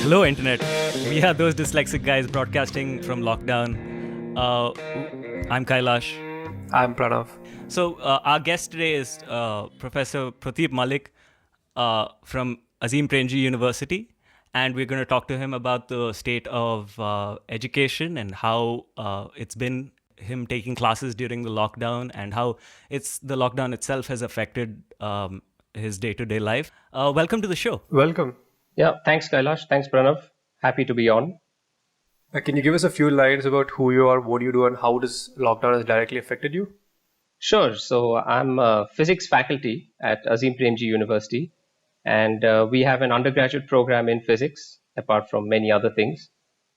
Hello, Internet. We are those dyslexic guys broadcasting from lockdown. I'm Kailash. I'm Pranav. So, our guest today is Professor Proteep Mallik from Azim Premji University. And we're going to talk to him about the state of education and how it's been him taking classes during the lockdown and how the lockdown itself has affected his day-to-day life. Welcome to the show. Welcome. Yeah, thanks Kailash. Thanks Pranav. Happy to be on. Can you give us a few lines about who you are, what you do, and how this lockdown has directly affected you? Sure. So I'm a physics faculty at Azim Premji University, and we have an undergraduate program in physics, apart from many other things.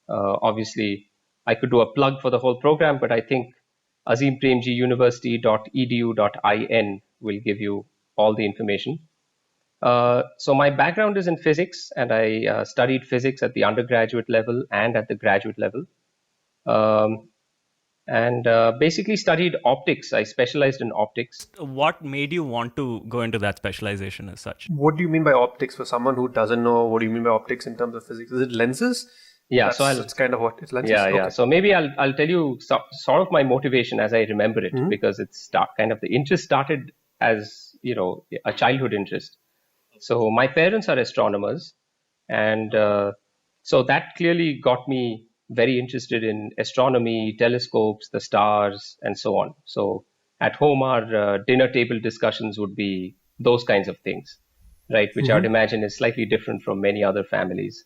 Obviously, I could do a plug for the whole program, but I think azimpremjiuniversity.edu.in will give you all the information. So my background is in physics, and I studied physics at the undergraduate level and at the graduate level. And basically studied optics. I specialized in optics. What made you want to go into that specialization as such? What do you mean by optics? For someone who doesn't know, what do you mean by optics in terms of physics? Is it lenses? Yeah, that's kind of what it's lenses. Yeah, okay. yeah. So maybe I'll tell you sort of my motivation as I remember it, because it's kind of the interest started as a childhood interest. So my parents are astronomers, and so that clearly got me very interested in astronomy, telescopes, the stars, and so on. So at home, our dinner table discussions would be those kinds of things, right? Which I would imagine is slightly different from many other families.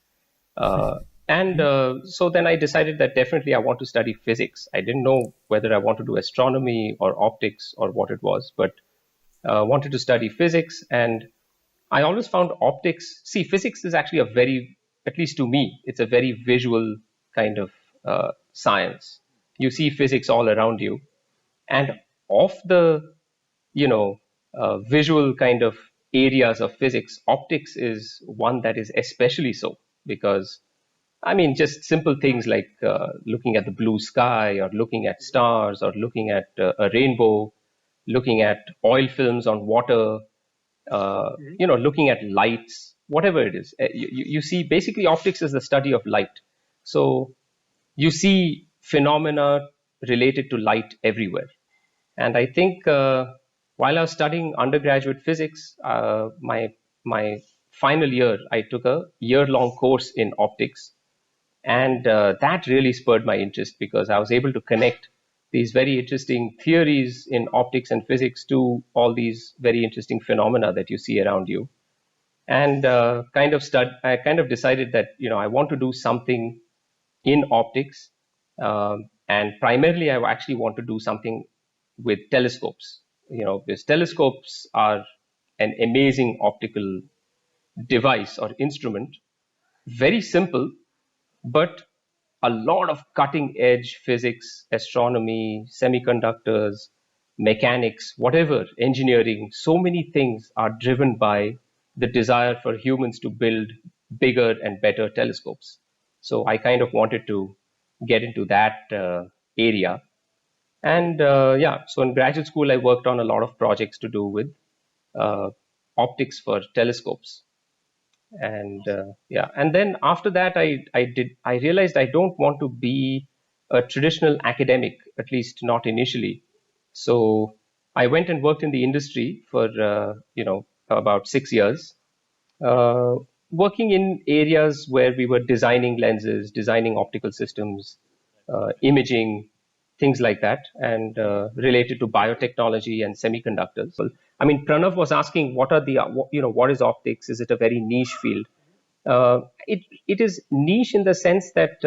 So then I decided that definitely I want to study physics. I didn't know whether I want to do astronomy or optics or what it was, but wanted to study physics. And I always found optics, physics is actually at least to me, it's a very visual kind of science. You see physics all around you. And of the, visual kind of areas of physics, optics is one that is especially so, because just simple things like looking at the blue sky or looking at stars or looking at a rainbow, looking at oil films on water, looking at lights, whatever it is. You see, basically optics is the study of light. So you see phenomena related to light everywhere. And I think while I was studying undergraduate physics, my final year, I took a year-long course in optics. And that really spurred my interest because I was able to connect these very interesting theories in optics and physics to all these very interesting phenomena that you see around you. And I kind of decided that, I want to do something in optics. And primarily, I actually want to do something with telescopes, because telescopes are an amazing optical device or instrument, very simple, but a lot of cutting edge physics, astronomy, semiconductors, mechanics, whatever, engineering, so many things are driven by the desire for humans to build bigger and better telescopes. So I kind of wanted to get into that area. And so in graduate school, I worked on a lot of projects to do with optics for telescopes. And and then after that I realized I don't want to be a traditional academic, at least not initially. So I went and worked in the industry for about 6 years, working in areas where we were designing lenses, designing optical systems, imaging, things like that, and related to biotechnology and semiconductors. Pranav was asking, what is optics? Is it a very niche field? It is niche in the sense that,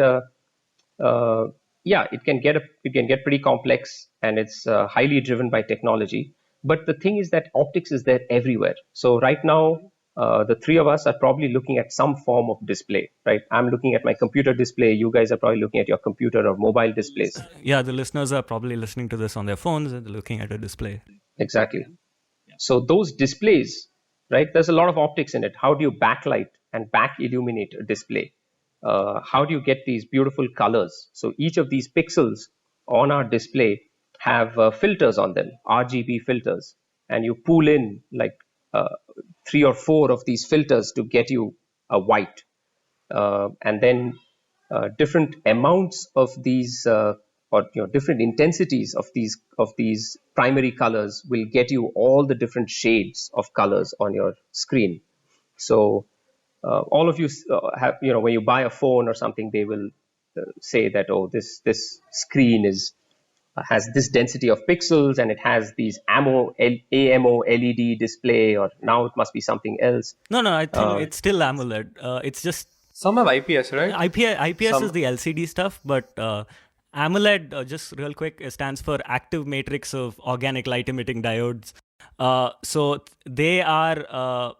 it can get pretty complex, and it's highly driven by technology. But the thing is that optics is there everywhere. So right now, the three of us are probably looking at some form of display, right? I'm looking at my computer display. You guys are probably looking at your computer or mobile displays. Yeah, the listeners are probably listening to this on their phones and looking at a display. Exactly. So those displays, right? There's a lot of optics in it. How do you backlight and back illuminate a display? How do you get these beautiful colors? So each of these pixels on our display have filters on them, RGB filters, and you pull in like 3 or 4 of these filters to get you a white. and then different amounts of these or different intensities of these primary colors will get you all the different shades of colors on your screen. So all of you have, when you buy a phone or something, they will say that, oh, this screen has this density of pixels and it has these AMO LED display, or now it must be something else. No, I think it's still AMOLED. It's just Some have IPS, right? IPS is the LCD stuff, but AMOLED, just real quick, stands for active matrix of organic light emitting diodes. So they are a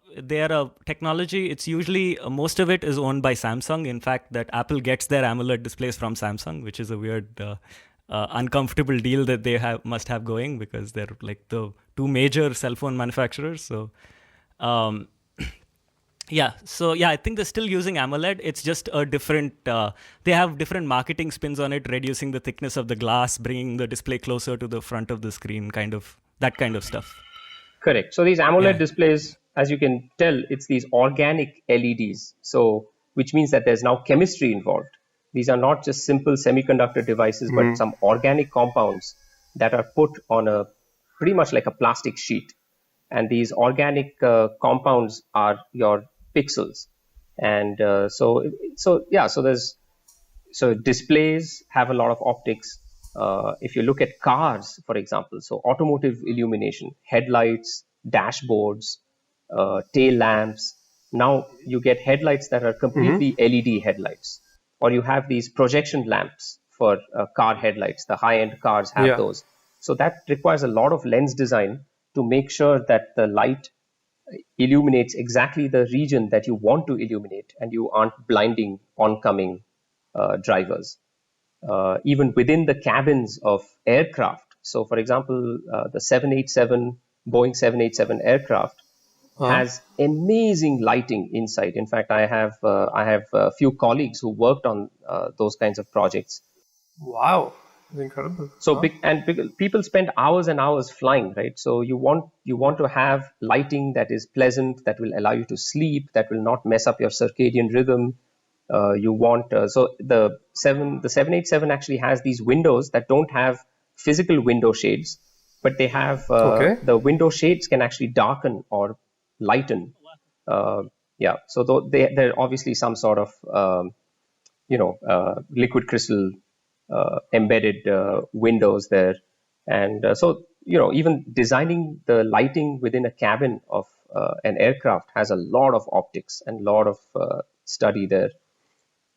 technology. It's usually most of it is owned by Samsung. In fact, that Apple gets their AMOLED displays from Samsung, which is a weird, uncomfortable deal that they must have going, because they're like the two major cell phone manufacturers. So. I think they're still using AMOLED. It's just a different, they have different marketing spins on it, reducing the thickness of the glass, bringing the display closer to the front of the screen, that kind of stuff. Correct. So these AMOLED displays, as you can tell, it's these organic LEDs. So, which means that there's now chemistry involved. These are not just simple semiconductor devices, but some organic compounds that are put on a pretty much like a plastic sheet. And these organic compounds are your pixels. And so displays have a lot of optics. If you look at cars, for example, so automotive illumination, headlights, dashboards, tail lamps. Now you get headlights that are completely LED headlights, or you have these projection lamps for car headlights. The high-end cars have those. So that requires a lot of lens design to make sure that the light illuminates exactly the region that you want to illuminate, and you aren't blinding oncoming drivers. Even within the cabins of aircraft. So, for example, the Boeing 787 aircraft has amazing lighting inside. In fact, I have a few colleagues who worked on those kinds of projects. Wow. Incredible. So people spend hours and hours flying, right? So you want to have lighting that is pleasant, that will allow you to sleep, that will not mess up your circadian rhythm. So the 787 actually has these windows that don't have physical window shades, but they have the window shades can actually darken or lighten. So they're obviously some sort of liquid crystal embedded windows there. And so even designing the lighting within a cabin of an aircraft has a lot of optics and a lot of study there.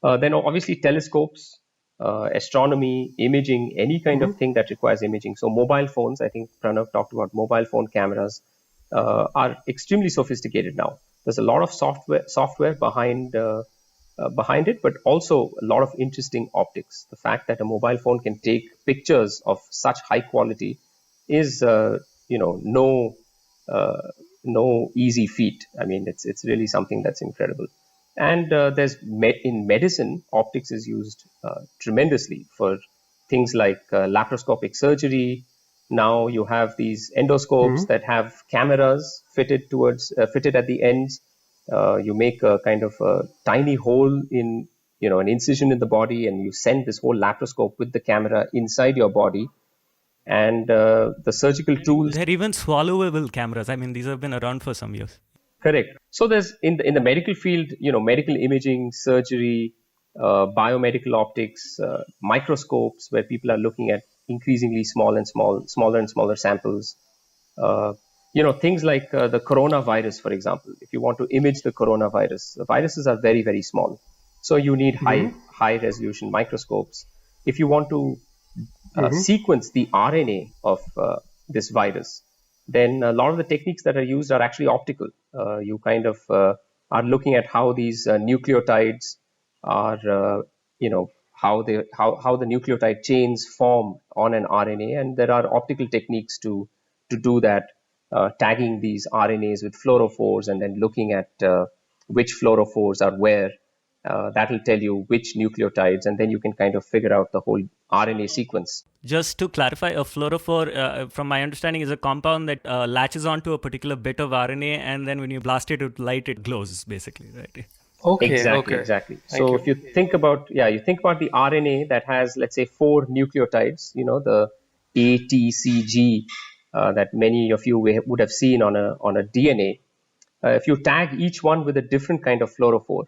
Then obviously telescopes, astronomy, imaging, any kind of thing that requires imaging. So mobile phones, I think Pranav talked about mobile phone cameras, are extremely sophisticated now. There's a lot of software behind it, but also a lot of interesting optics. The fact that a mobile phone can take pictures of such high quality is, no easy feat. I mean, it's really something that's incredible. And in medicine, optics is used tremendously for things like laparoscopic surgery. Now you have these endoscopes that have cameras fitted at the ends. You make a kind of a tiny hole in, an incision in the body, and you send this whole laparoscope with the camera inside your body. And the surgical tools. They're even swallowable cameras. I mean, these have been around for some years. Correct. So there's in the medical field, medical imaging, surgery, biomedical optics, microscopes, where people are looking at increasingly smaller and smaller samples. Things like the coronavirus, for example. If you want to image the coronavirus, the viruses are very, very small. So you need high resolution microscopes. If you want to sequence the RNA of this virus, then a lot of the techniques that are used are actually optical. You kind of are looking at how these nucleotides are, how the nucleotide chains form on an RNA, and there are optical techniques to do that. Tagging these RNAs with fluorophores and then looking at which fluorophores are where. That will tell you which nucleotides, and then you can kind of figure out the whole RNA sequence. Just to clarify, a fluorophore, from my understanding, is a compound that latches onto a particular bit of RNA, and then when you blast it with light, it glows, basically, right? Okay, Exactly, okay. exactly. Thank So you. if you think about, you think about the RNA that has, let's say, four nucleotides, the A, T, C, G, that many of you would have seen on a DNA. If you tag each one with a different kind of fluorophore,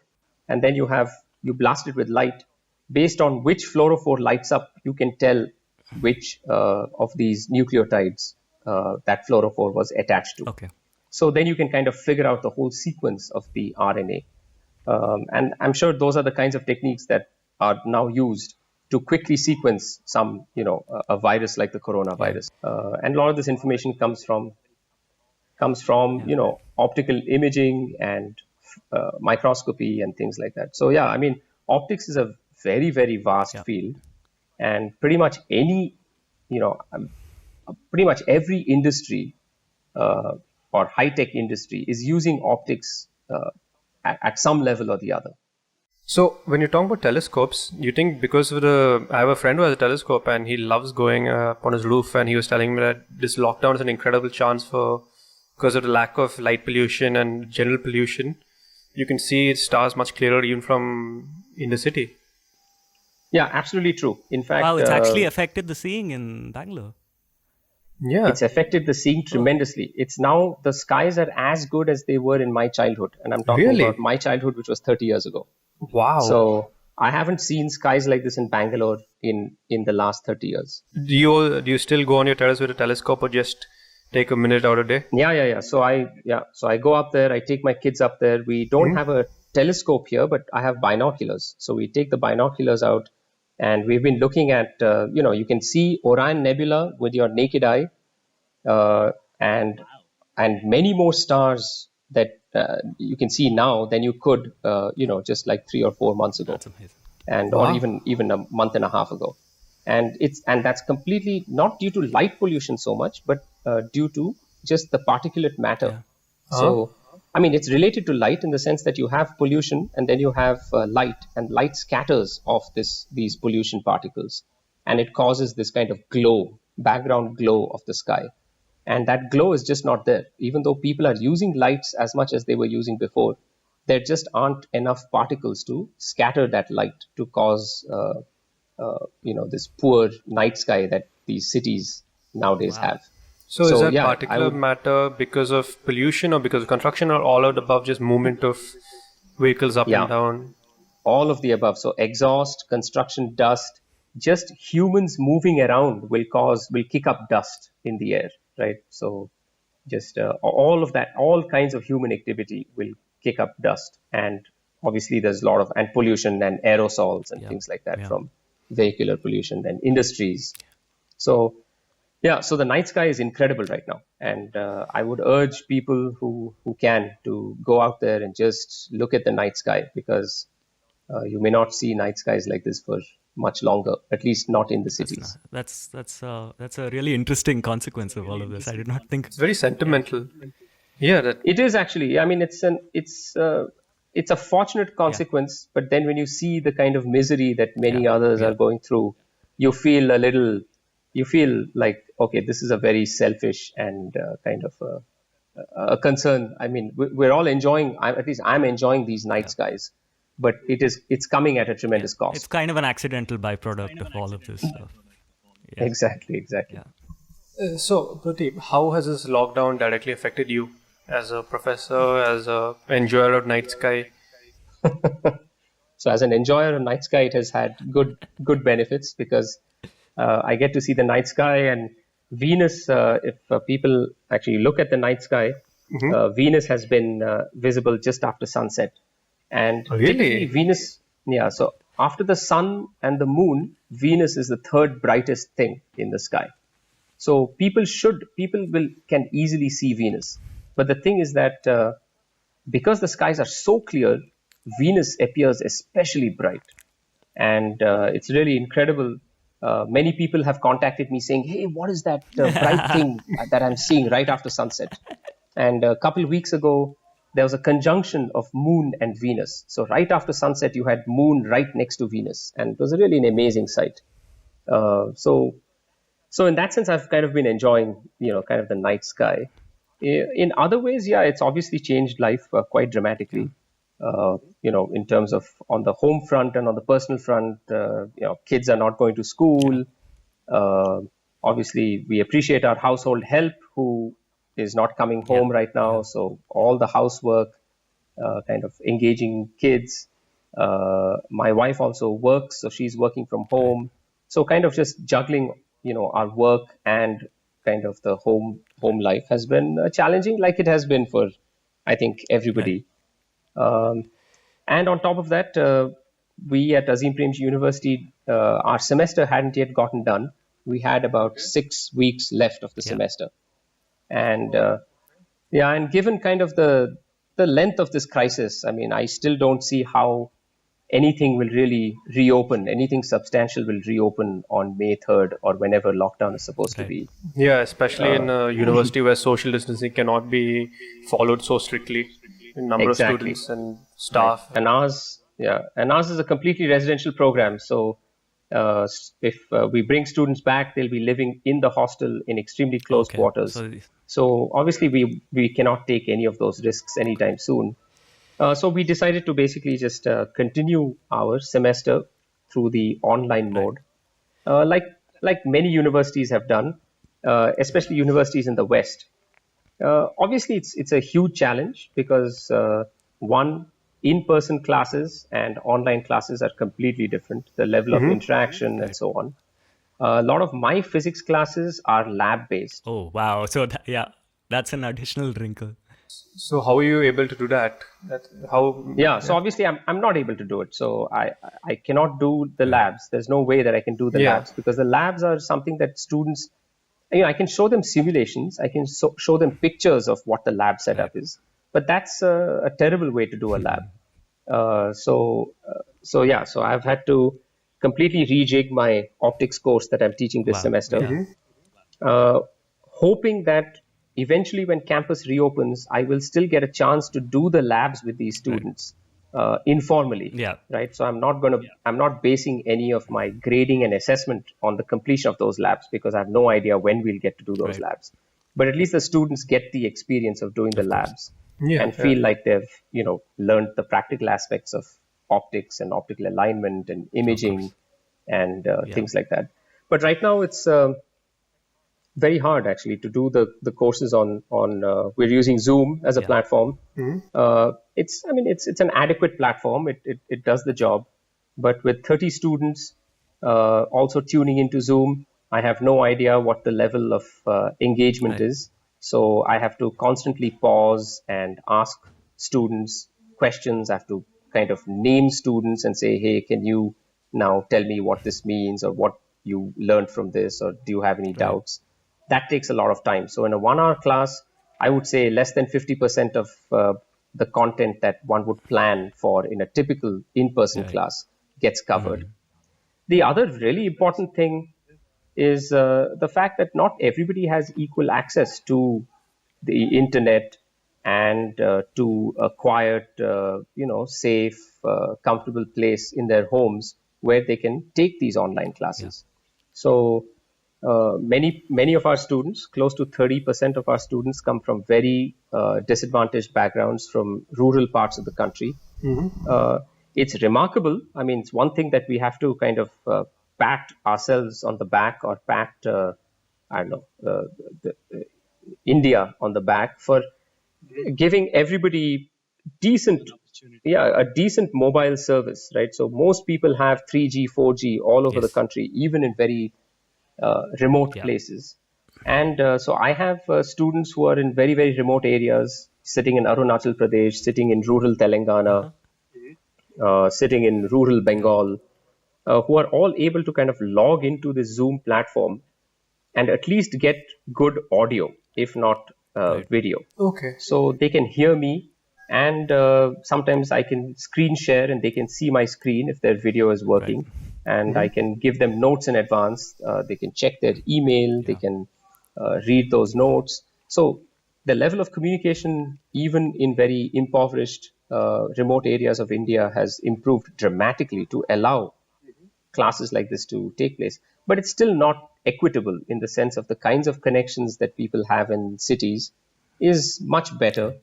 and then you blast it with light, based on which fluorophore lights up, you can tell which of these nucleotides that fluorophore was attached to. Okay. So then you can kind of figure out the whole sequence of the RNA. And I'm sure those are the kinds of techniques that are now used to quickly sequence a virus like the Yeah. coronavirus. And a lot of this information comes from Yeah. optical imaging and microscopy and things like that. So yeah, I mean, optics is a very, very vast Yeah. field, and pretty much every industry or high tech industry is using optics at some level or the other. So when you talk about telescopes, you think because of I have a friend who has a telescope and he loves going up on his roof, and he was telling me that this lockdown is an incredible chance because of the lack of light pollution and general pollution, you can see stars much clearer even from in the city. Yeah, absolutely true. In fact, Wow, it's actually affected the seeing in Bangalore. Yeah. it's affected the seeing tremendously. It's now the skies are as good as they were in my childhood, and I'm talking Really? about my childhood, which was 30 years ago. Wow. So I haven't seen skies like this in Bangalore in the last 30 years. Do you still go on your terrace with a telescope or just take a minute out a day? Yeah. So I go up there. I take my kids up there. We don't have a telescope here, but I have binoculars. So we take the binoculars out, and we've been looking at you can see Orion Nebula with your naked eye, and many more stars that you can see now than you could just like 3 or 4 months ago, That's amazing. and Wow. or even a month and a half ago. And that's completely not due to light pollution so much, but due to just the particulate matter. Yeah. So I mean, it's related to light in the sense that you have pollution and then you have light, and light scatters off these pollution particles, and it causes this kind of background glow of the sky. And that glow is just not there. Even though people are using lights as much as they were using before, there just aren't enough particles to scatter that light to cause this poor night sky that these cities nowadays have. So is that yeah, particular matter because of pollution or because of construction, or all out above just movement of vehicles up Yeah. and down? all of the above. So exhaust, construction dust, just humans moving around will kick up dust in the air, right? So just all of that, all kinds of human activity will kick up dust, and obviously there's a lot of and pollution and aerosols and things like that Yeah. from vehicular pollution and industries. So yeah, so the night sky is incredible right now, and I would urge people who can to go out there and just look at the night sky, because you may not see night skies like this for much longer, at least not in the cities. That's a really interesting consequence of all of this. I did not think. It's very sentimental. Yeah, that It is actually. I mean, it's a fortunate consequence, but then when you see the kind of misery that many others are going through, you feel like, okay, this is a very selfish and kind of a concern. I mean, we're all enjoying. At least I'm enjoying these night skies, but it's coming at a tremendous cost. It's kind of an accidental byproduct of all of this stuff. Yeah. Exactly. Yeah. So, Prateep, how has this lockdown directly affected you as a professor, as a enjoyer of night sky? So as an enjoyer of night sky, it has had good benefits, because I get to see the night sky and Venus. If people actually look at the night sky, Venus has been visible just after sunset. And typically Venus, so after the sun and the moon, Venus is the third brightest thing in the sky. So people can easily see Venus. But the thing is that because the skies are so clear, Venus appears especially bright. And it's really incredible. Many people have contacted me saying, hey, what is that bright thing that I'm seeing right after sunset? And a couple of weeks ago, there was a conjunction of moon and Venus. So right after sunset, you had moon right next to Venus. And it was really an amazing sight. So in that sense, I've kind of been enjoying, kind of the night sky. In other ways, it's obviously changed life quite dramatically. in terms of on the home front and on the personal front, kids are not going to school. Obviously, we appreciate our household help who is not coming home right now. So all the housework, kind of engaging kids. My wife also works, so she's working from home. So kind of just juggling, our work and kind of the home life has been challenging, like it has been for, I think, everybody. And on top of that, we at Azim Premji University, our semester hadn't yet gotten done. We had about 6 weeks left of the semester. And and given kind of the length of this crisis, I mean, I still don't see how anything will really reopen, anything substantial will reopen on May 3rd or whenever lockdown is supposed to be. Yeah, especially in a university where social distancing cannot be followed so strictly in number of students and staff. Right. And ours is a completely residential program. So if we bring students back, they'll be living in the hostel in extremely close quarters. So obviously we cannot take any of those risks anytime soon. So we decided to basically just continue our semester through the online mode, like many universities have done, especially universities in the West. Obviously, it's a huge challenge because one, in-person classes and online classes are completely different. The level of interaction and so on. A lot of my physics classes are lab-based. Oh, wow. So, that's an additional wrinkle. So how are you able to do that? So obviously I'm not able to do it. So I cannot do the labs. There's no way that I can do the labs because the labs are something that students, I can show them simulations. I can show them pictures of what the lab setup is, but that's a terrible way to do a lab. So I've had to completely rejig my optics course that I'm teaching this semester, hoping that eventually when campus reopens, I will still get a chance to do the labs with these students informally. Right. So I'm not basing any of my grading and assessment on the completion of those labs because I have no idea when we'll get to do those labs. But at least the students get the experience of doing the labs and feel like they've, learned the practical aspects of optics and optical alignment and imaging and things like that. But right now it's very hard actually to do the courses on we're using Zoom as a platform. It's an adequate platform. It does the job, but with 30 students also tuning into Zoom, I have no idea what the level of engagement is. So I have to constantly pause and ask students questions. I have to kind of name students and say, hey, can you now tell me what this means or what you learned from this, or do you have any doubts? That takes a lot of time. So in a 1-hour class, I would say less than 50% of the content that one would plan for in a typical in-person class gets covered. The other really important thing is the fact that not everybody has equal access to the internet and to a quiet, safe, comfortable place in their homes where they can take these online classes. So many of our students, close to 30% of our students, come from very disadvantaged backgrounds from rural parts of the country. It's remarkable. I mean, it's one thing that we have to kind of pat ourselves on the back or pat, India on the back for giving everybody a decent mobile service, right? So most people have 3G, 4G all over the country, even in very remote places. And so I have students who are in very, very remote areas, sitting in Arunachal Pradesh, sitting in rural Telangana, sitting in rural Bengal, who are all able to kind of log into the Zoom platform and at least get good audio, if not video. Okay. So they can hear me, and sometimes I can screen share and they can see my screen if their video is working. And I can give them notes in advance. They can check their email. They can read those notes. So the level of communication, even in very impoverished remote areas of India, has improved dramatically to allow classes like this to take place. But it's still not equitable in the sense of the kinds of connections that people have in cities is much better.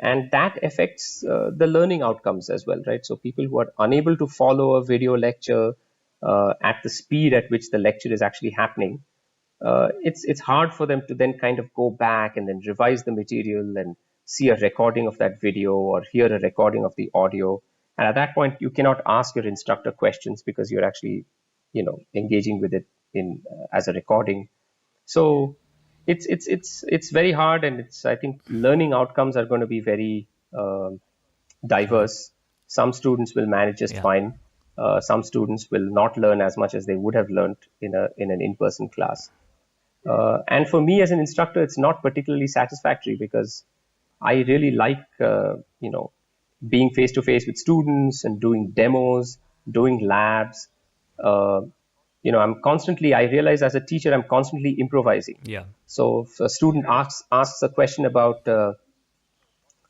and that affects the learning outcomes as well, right? So people who are unable to follow a video lecture at the speed at which the lecture is actually happening, it's hard for them to then kind of go back and then revise the material and see a recording of that video or hear a recording of the audio. And at that point, you cannot ask your instructor questions because you're actually, engaging with it in as a recording. So it's very hard, and I think learning outcomes are going to be very diverse. Some students will manage just fine. Some students will not learn as much as they would have learned in an in-person class. And for me as an instructor, it's not particularly satisfactory because I really like, being face to face with students and doing demos, doing labs. I realize as a teacher, I'm constantly improvising. Yeah. So if a student asks a question about,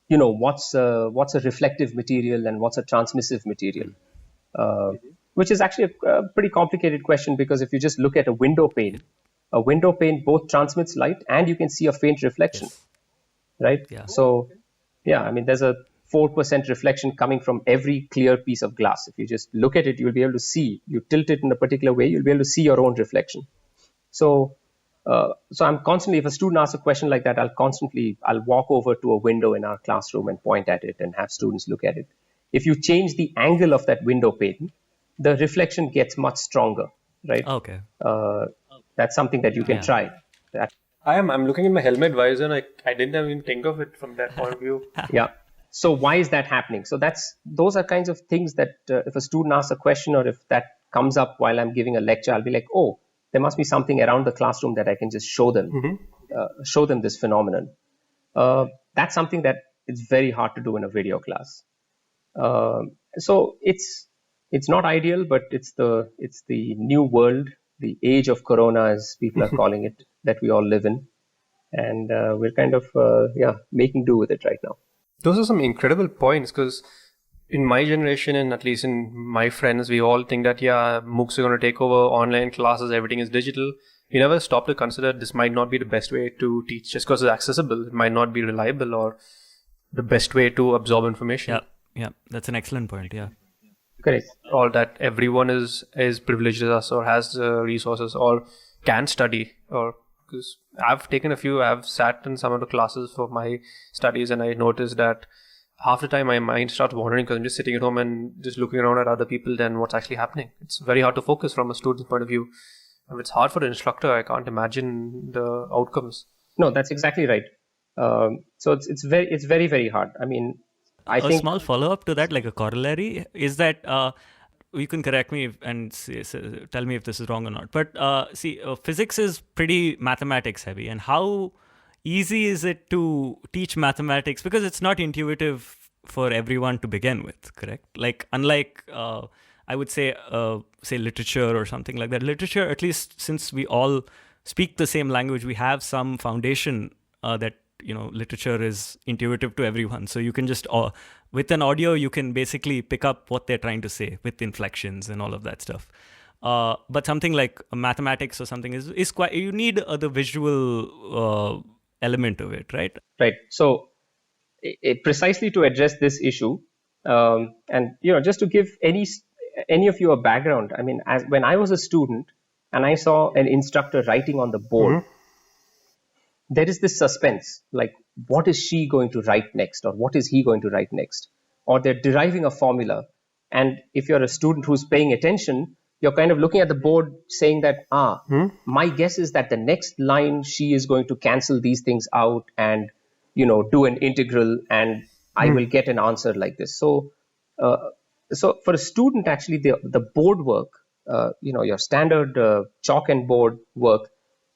what's a reflective material and what's a transmissive material, which is actually a pretty complicated question, because if you just look at a window pane both transmits light and you can see a faint reflection, right? Yeah. So, there's a 4% reflection coming from every clear piece of glass. If you just look at it, you'll be able to see. You tilt it in a particular way, you'll be able to see your own reflection. So I'm constantly, if a student asks a question like that, I'll walk over to a window in our classroom and point at it and have students look at it. If you change the angle of that window pane, the reflection gets much stronger, right? Okay. That's something that you can try. I'm looking at my helmet visor and I didn't even think of it from that point of view. Yeah. So why is that happening? So those are kinds of things that if a student asks a question or if that comes up while I'm giving a lecture, I'll be like, oh, there must be something around the classroom that I can just show them, show them this phenomenon. That's something that it's very hard to do in a video class. So it's not ideal, but it's the new world, the age of Corona, as people are calling it, that we all live in. And we're kind of, making do with it right now. Those are some incredible points, because in my generation, and at least in my friends, we all think that, MOOCs are going to take over online classes, everything is digital. We never stop to consider this might not be the best way to teach just because it's accessible. It might not be reliable or the best way to absorb information. Yeah, that's an excellent point, yeah. Correct. Or that everyone is privileged as us or has resources or can study, or because I've sat in some of the classes for my studies and I noticed that half the time my mind starts wandering because I'm just sitting at home and just looking around at other people than what's actually happening. It's very hard to focus from a student's point of view. If it's hard for the instructor, I can't imagine the outcomes. No, that's exactly right. So it's very, very hard. I mean, I think a small follow-up to that, like a corollary, is that you can correct me and tell me if this is wrong or not. But physics is pretty mathematics heavy. And how easy is it to teach mathematics? Because it's not intuitive for everyone to begin with, correct? Like, unlike, I would say literature or something like that. Literature, at least since we all speak the same language, we have some foundation that, literature is intuitive to everyone. So you can just, with an audio, you can basically pick up what they're trying to say with inflections and all of that stuff. But something like mathematics or something is quite, you need the visual element of it, right? Right. So precisely to address this issue, and just to give any of you a background, I mean, when I was a student and I saw an instructor writing on the board, there is this suspense, like, what is she going to write next, or what is he going to write next? Or they're deriving a formula, and if you're a student who's paying attention, you're kind of looking at the board saying that, my guess is that the next line she is going to cancel these things out and, do an integral, and I will get an answer like this. So for a student, actually, the board work, your standard chalk and board work,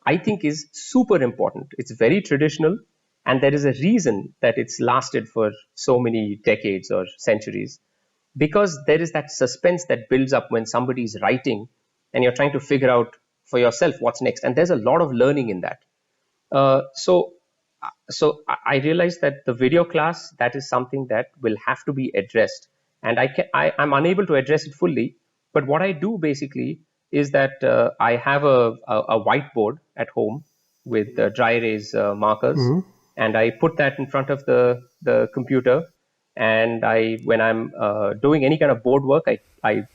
I think is super important. It's very traditional, and there is a reason that it's lasted for so many decades or centuries, because there is that suspense that builds up when somebody is writing and you're trying to figure out for yourself what's next. And there's a lot of learning in that. So I realized that the video class, that is something that will have to be addressed. And I'm unable to address it fully. But what I do basically is that I have a whiteboard at home with dry erase markers. and I put that in front of the computer. And when I'm doing any kind of board work, I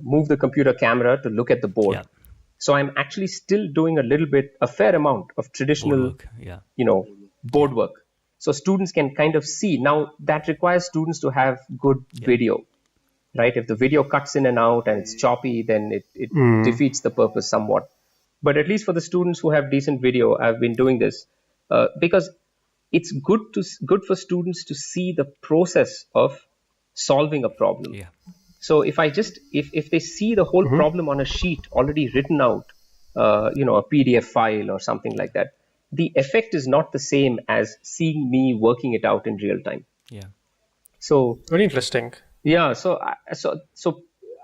move the computer camera to look at the board. Yeah. So I'm actually still doing a fair amount of traditional, board work. So students can kind of see. Now that requires students to have good video, right? If the video cuts in and out and it's choppy, then it defeats the purpose somewhat. But at least for the students who have decent video, I've been doing this because it's good for students to see the process of solving a problem. Yeah. So if they see the whole problem on a sheet already written out, a PDF file or something like that, the effect is not the same as seeing me working it out in real time. Yeah. So very interesting. Yeah. So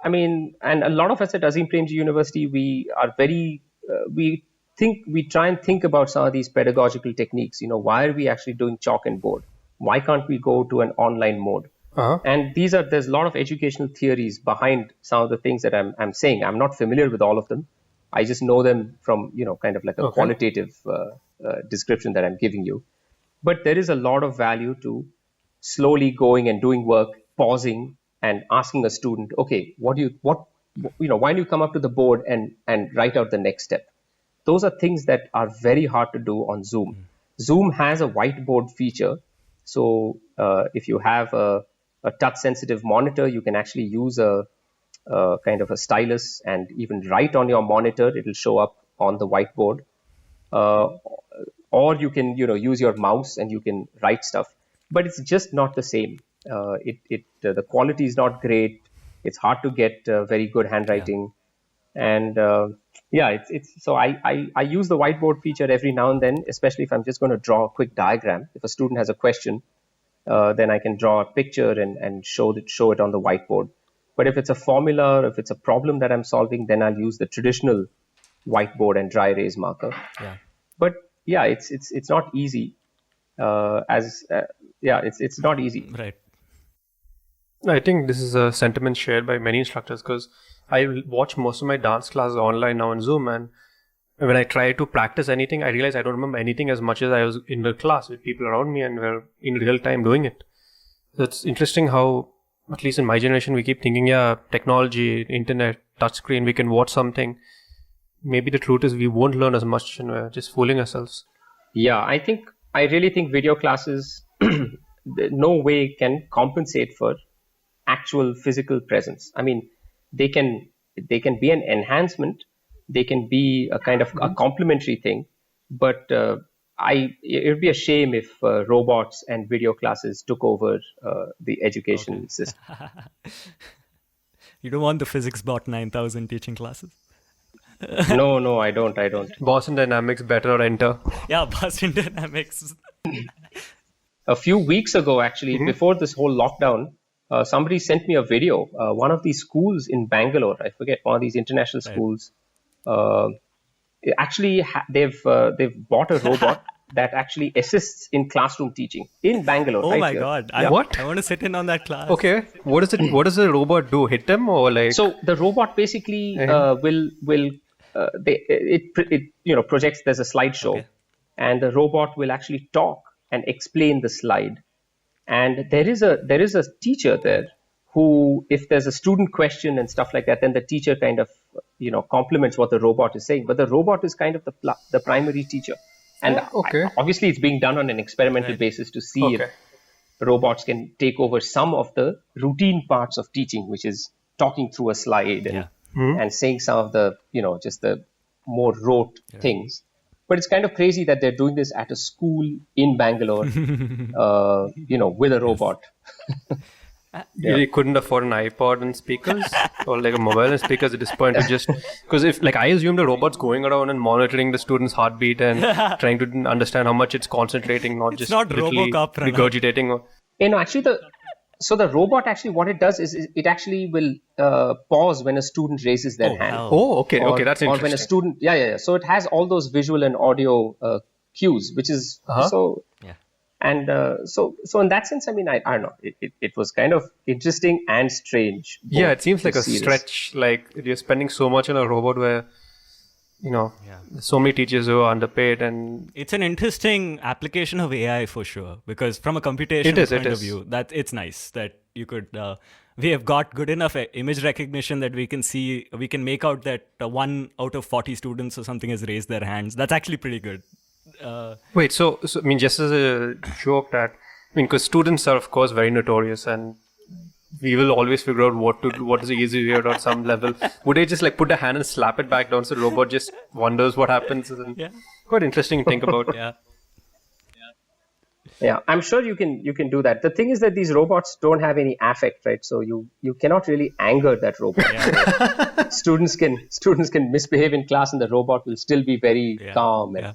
I mean, and a lot of us at Azim Premji University, we are very we try and think about some of these pedagogical techniques. Why are we actually doing chalk and board? Why can't we go to an online mode? And there's a lot of educational theories behind some of the things that I'm saying. I'm not familiar with all of them. I just know them from, kind of like a qualitative description that I'm giving you. But there is a lot of value to slowly going and doing work, pausing and asking a student, okay, why do you come up to the board and write out the next step? Those are things that are very hard to do on Zoom. Zoom has a whiteboard feature. So if you have a touch-sensitive monitor, you can actually use a kind of a stylus and even write on your monitor. It'll show up on the whiteboard. Or you can, use your mouse and you can write stuff. But it's just not the same. The quality is not great. It's hard to get very good handwriting. And so I use the whiteboard feature every now and then, especially if I'm just going to draw a quick diagram. If a student has a question, then I can draw a picture and show it on the whiteboard. But if it's a formula, or if it's a problem that I'm solving, then I'll use the traditional whiteboard and dry erase marker. Yeah. But yeah, it's not easy. It's not easy. Right. I think this is a sentiment shared by many instructors because I watch most of my dance classes online now on Zoom, and when I try to practice anything, I realize I don't remember anything as much as I was in the class with people around me and we're in real time doing it. So it's interesting how, at least in my generation, we keep thinking, technology, internet, touchscreen, we can watch something. Maybe the truth is we won't learn as much and we're just fooling ourselves. Yeah, I really think video classes no way can compensate for actual physical presence. I mean, they can be an enhancement, they can be a kind of a complementary thing, but it would be a shame if robots and video classes took over the education system. You don't want the physics bot 9000 teaching classes? No, I don't. Boston Dynamics, better or enter. Yeah, Boston Dynamics. A few weeks ago, actually, before this whole lockdown, somebody sent me a video. One of these schools in Bangalore, I forget, one of these international schools, actually they've bought a robot that actually assists in classroom teaching in Bangalore. Oh my God! What? I want to sit in on that class. Okay, what is it? What does the robot do? Hit them or like? So the robot basically will projects. There's a slideshow, and the robot will actually talk and explain the slide. And there is a teacher there who, if there's a student question and stuff like that, then the teacher kind of complements what the robot is saying. But the robot is kind of the primary teacher. And obviously, it's being done on an experimental basis to see if robots can take over some of the routine parts of teaching, which is talking through a slide and saying some of the, just the more rote things. But it's kind of crazy that they're doing this at a school in Bangalore, with a robot. They couldn't afford an iPod and speakers or like a mobile and speakers at this point to just because if I assume the robot's going around and monitoring the student's heartbeat and trying to understand how much it's concentrating, not just RoboCop regurgitating. Actually the robot actually what it does is it actually will pause when a student raises their hand. Wow. Oh, okay, that's interesting. Or when a student, So it has all those visual and audio cues, which is so. Yeah. And so in that sense, I mean, I don't know. It was kind of interesting and strange. Yeah, it seems like a stretch. Like you're spending so much on a robot where so many teachers who are underpaid, and it's an interesting application of AI for sure, because from a computational point of view, that it's nice that you could. We have got good enough image recognition that we can make out that 1 out of 40 students or something has raised their hands. That's actually pretty good. Wait, so I mean, just as a joke, because students are of course very notorious, and we will always figure out what is the easy way out at some level. Would they just like put a hand and slap it back down so the robot just wonders what happens? And quite interesting to think about. Yeah, I'm sure you can do that. The thing is that these robots don't have any affect, right? So you cannot really anger that robot. Students can misbehave in class, and the robot will still be very calm. And,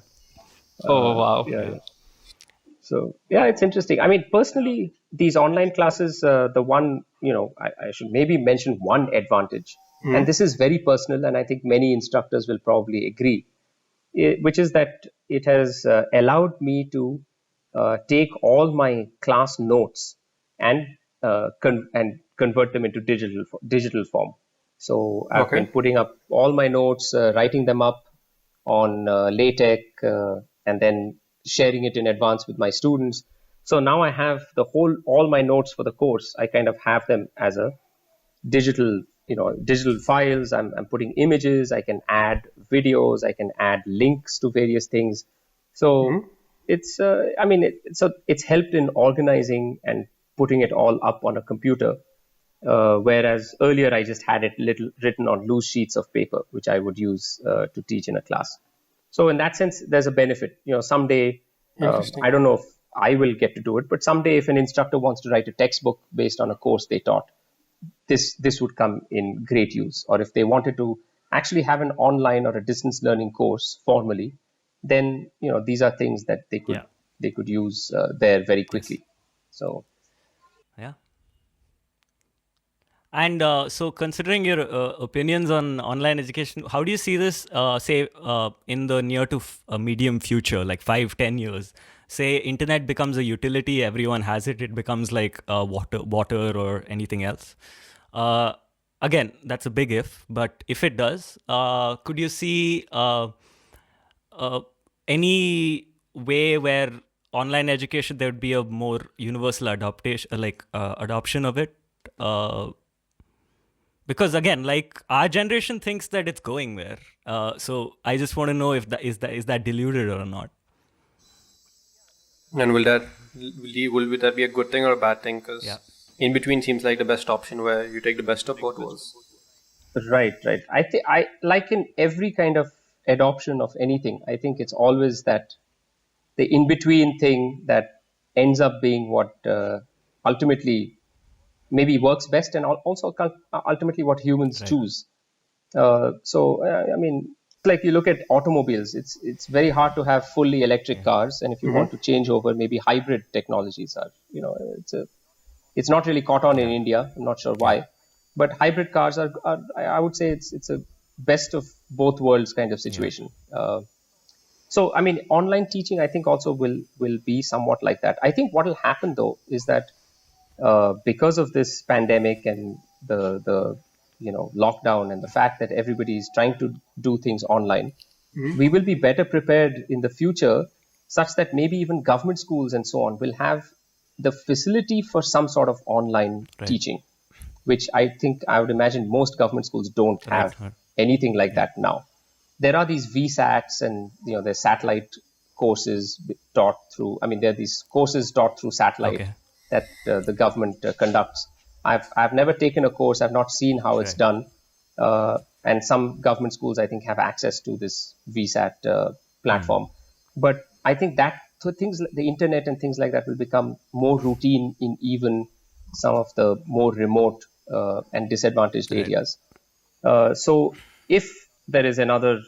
oh wow. So it's interesting. I mean, personally, these online classes, the one, I should maybe mention one advantage, and this is very personal, and I think many instructors will probably agree, which is that it has allowed me to take all my class notes and convert them into digital form. So I've been putting up all my notes, writing them up on LaTeX, and then sharing it in advance with my students. So now I have all my notes for the course. I kind of have them as a digital files. I'm putting images. I can add videos. I can add links to various things. So it's it's helped in organizing and putting it all up on a computer. Whereas earlier I just had it written on loose sheets of paper, which I would use to teach in a class. So in that sense, there's a benefit. Someday, I don't know if I will get to do it, but someday if an instructor wants to write a textbook based on a course they taught, this would come in great use. Or if they wanted to actually have an online or a distance learning course formally, then these are things that they could use there very quickly. So And so, considering your opinions on online education, how do you see this, in the near to medium future, like 5-10 years? Say, internet becomes a utility, everyone has it, it becomes like water or anything else. Again, that's a big if, but if it does, could you see any way where online education, there would be a more universal adoption of it? Because again, like our generation thinks that it's going there. So I just want to know if that is that deluded or not. And will that be a good thing or a bad thing? Because in between seems like the best option, where you take the best of both worlds. Right. I think like in every kind of adoption of anything, I think it's always that the in between thing that ends up being what ultimately maybe works best, and also ultimately what humans choose. I mean, like you look at automobiles, it's very hard to have fully electric cars, and if you want to change over, maybe hybrid technologies are, it's not really caught on in India. I'm not sure why, but hybrid cars are I would say it's a best of both worlds kind of situation. So I mean, online teaching I think also will be somewhat like that. I think what will happen though is that because of this pandemic and the lockdown and the fact that everybody is trying to do things online, we will be better prepared in the future, such that maybe even government schools and so on will have the facility for some sort of online teaching, which I think I would imagine most government schools don't have anything like that now. There are these VSATs and there's satellite courses taught through. I mean, there are these courses taught through satellite that the government conducts. I've never taken a course. I've not seen how it's done. And some government schools, I think, have access to this VSAT platform. But I think that things, the internet and things like that, will become more routine in even some of the more remote and disadvantaged areas. So if there is another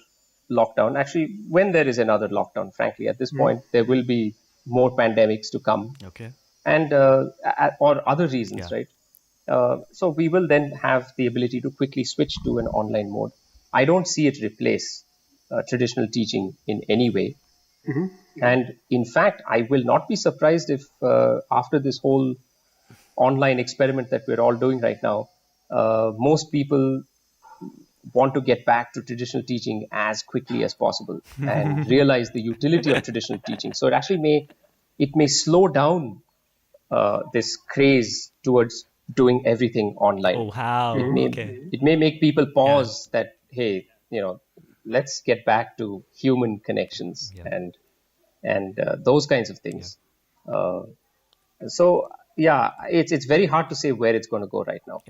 lockdown, actually, when there is another lockdown, frankly, at this point, there will be more pandemics to come. And or other reasons, right? So we will then have the ability to quickly switch to an online mode. I don't see it replace traditional teaching in any way. And in fact, I will not be surprised if after this whole online experiment that we're all doing right now, most people want to get back to traditional teaching as quickly as possible and realize the utility of traditional teaching. So it may slow down this craze towards doing everything online. Oh, how? Okay. It may make people pause that, hey, let's get back to human connections and those kinds of things. So it's very hard to say where it's going to go right now.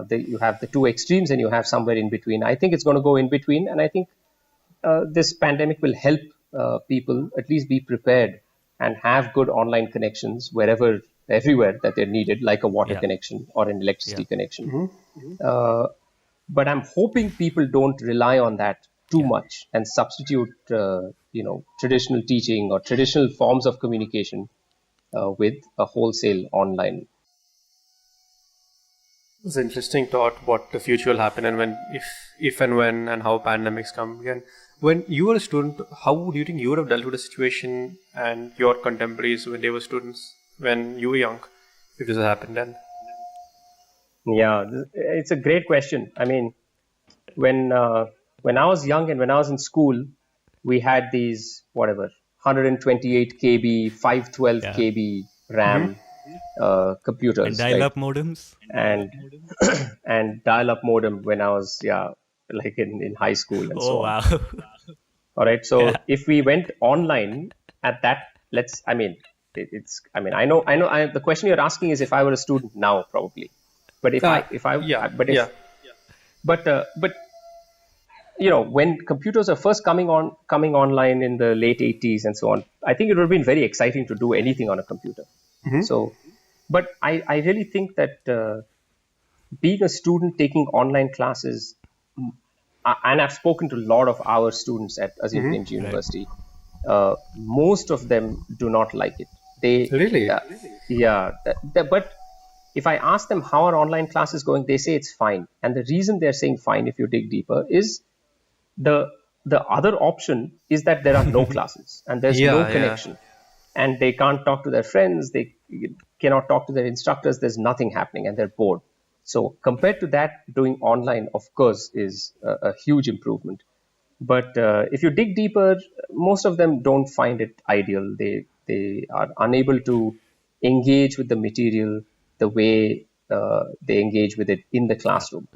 You have the two extremes and you have somewhere in between. I think it's going to go in between, and I think this pandemic will help people at least be prepared and have good online connections everywhere that they're needed, like a water connection or an electricity connection. But I'm hoping people don't rely on that too much and substitute, traditional teaching or traditional forms of communication with a wholesale online. It's an interesting thought what the future will happen and when, if and when and how pandemics come again. When you were a student, how do you think you would have dealt with the situation and your contemporaries when they were students, when you were young, if this had happened then? Yeah, it's a great question. I mean, when I was young and when I was in school, we had these 128 KB, 512 KB RAM computers, and dial-up modems, and dial-up modem when I was like in high school and so on. Wow. All right, so if we went online at that, I know the question you're asking is if I were a student now, probably, but when computers are first coming online in the late 80s and so on, I think it would have been very exciting to do anything on a computer. So, but I really think that being a student taking online classes, and I've spoken to a lot of our students at Azim Premji University, most of them do not like it. They really, but if I ask them how are online classes going, they say it's fine. And the reason they're saying fine, if you dig deeper, is the other option is that there are no classes and there's no connection. And they can't talk to their friends, they cannot talk to their instructors, there's nothing happening and they're bored. So compared to that, doing online, of course, is a huge improvement. But if you dig deeper, most of them don't find it ideal. They are unable to engage with the material the way they engage with it in the classroom.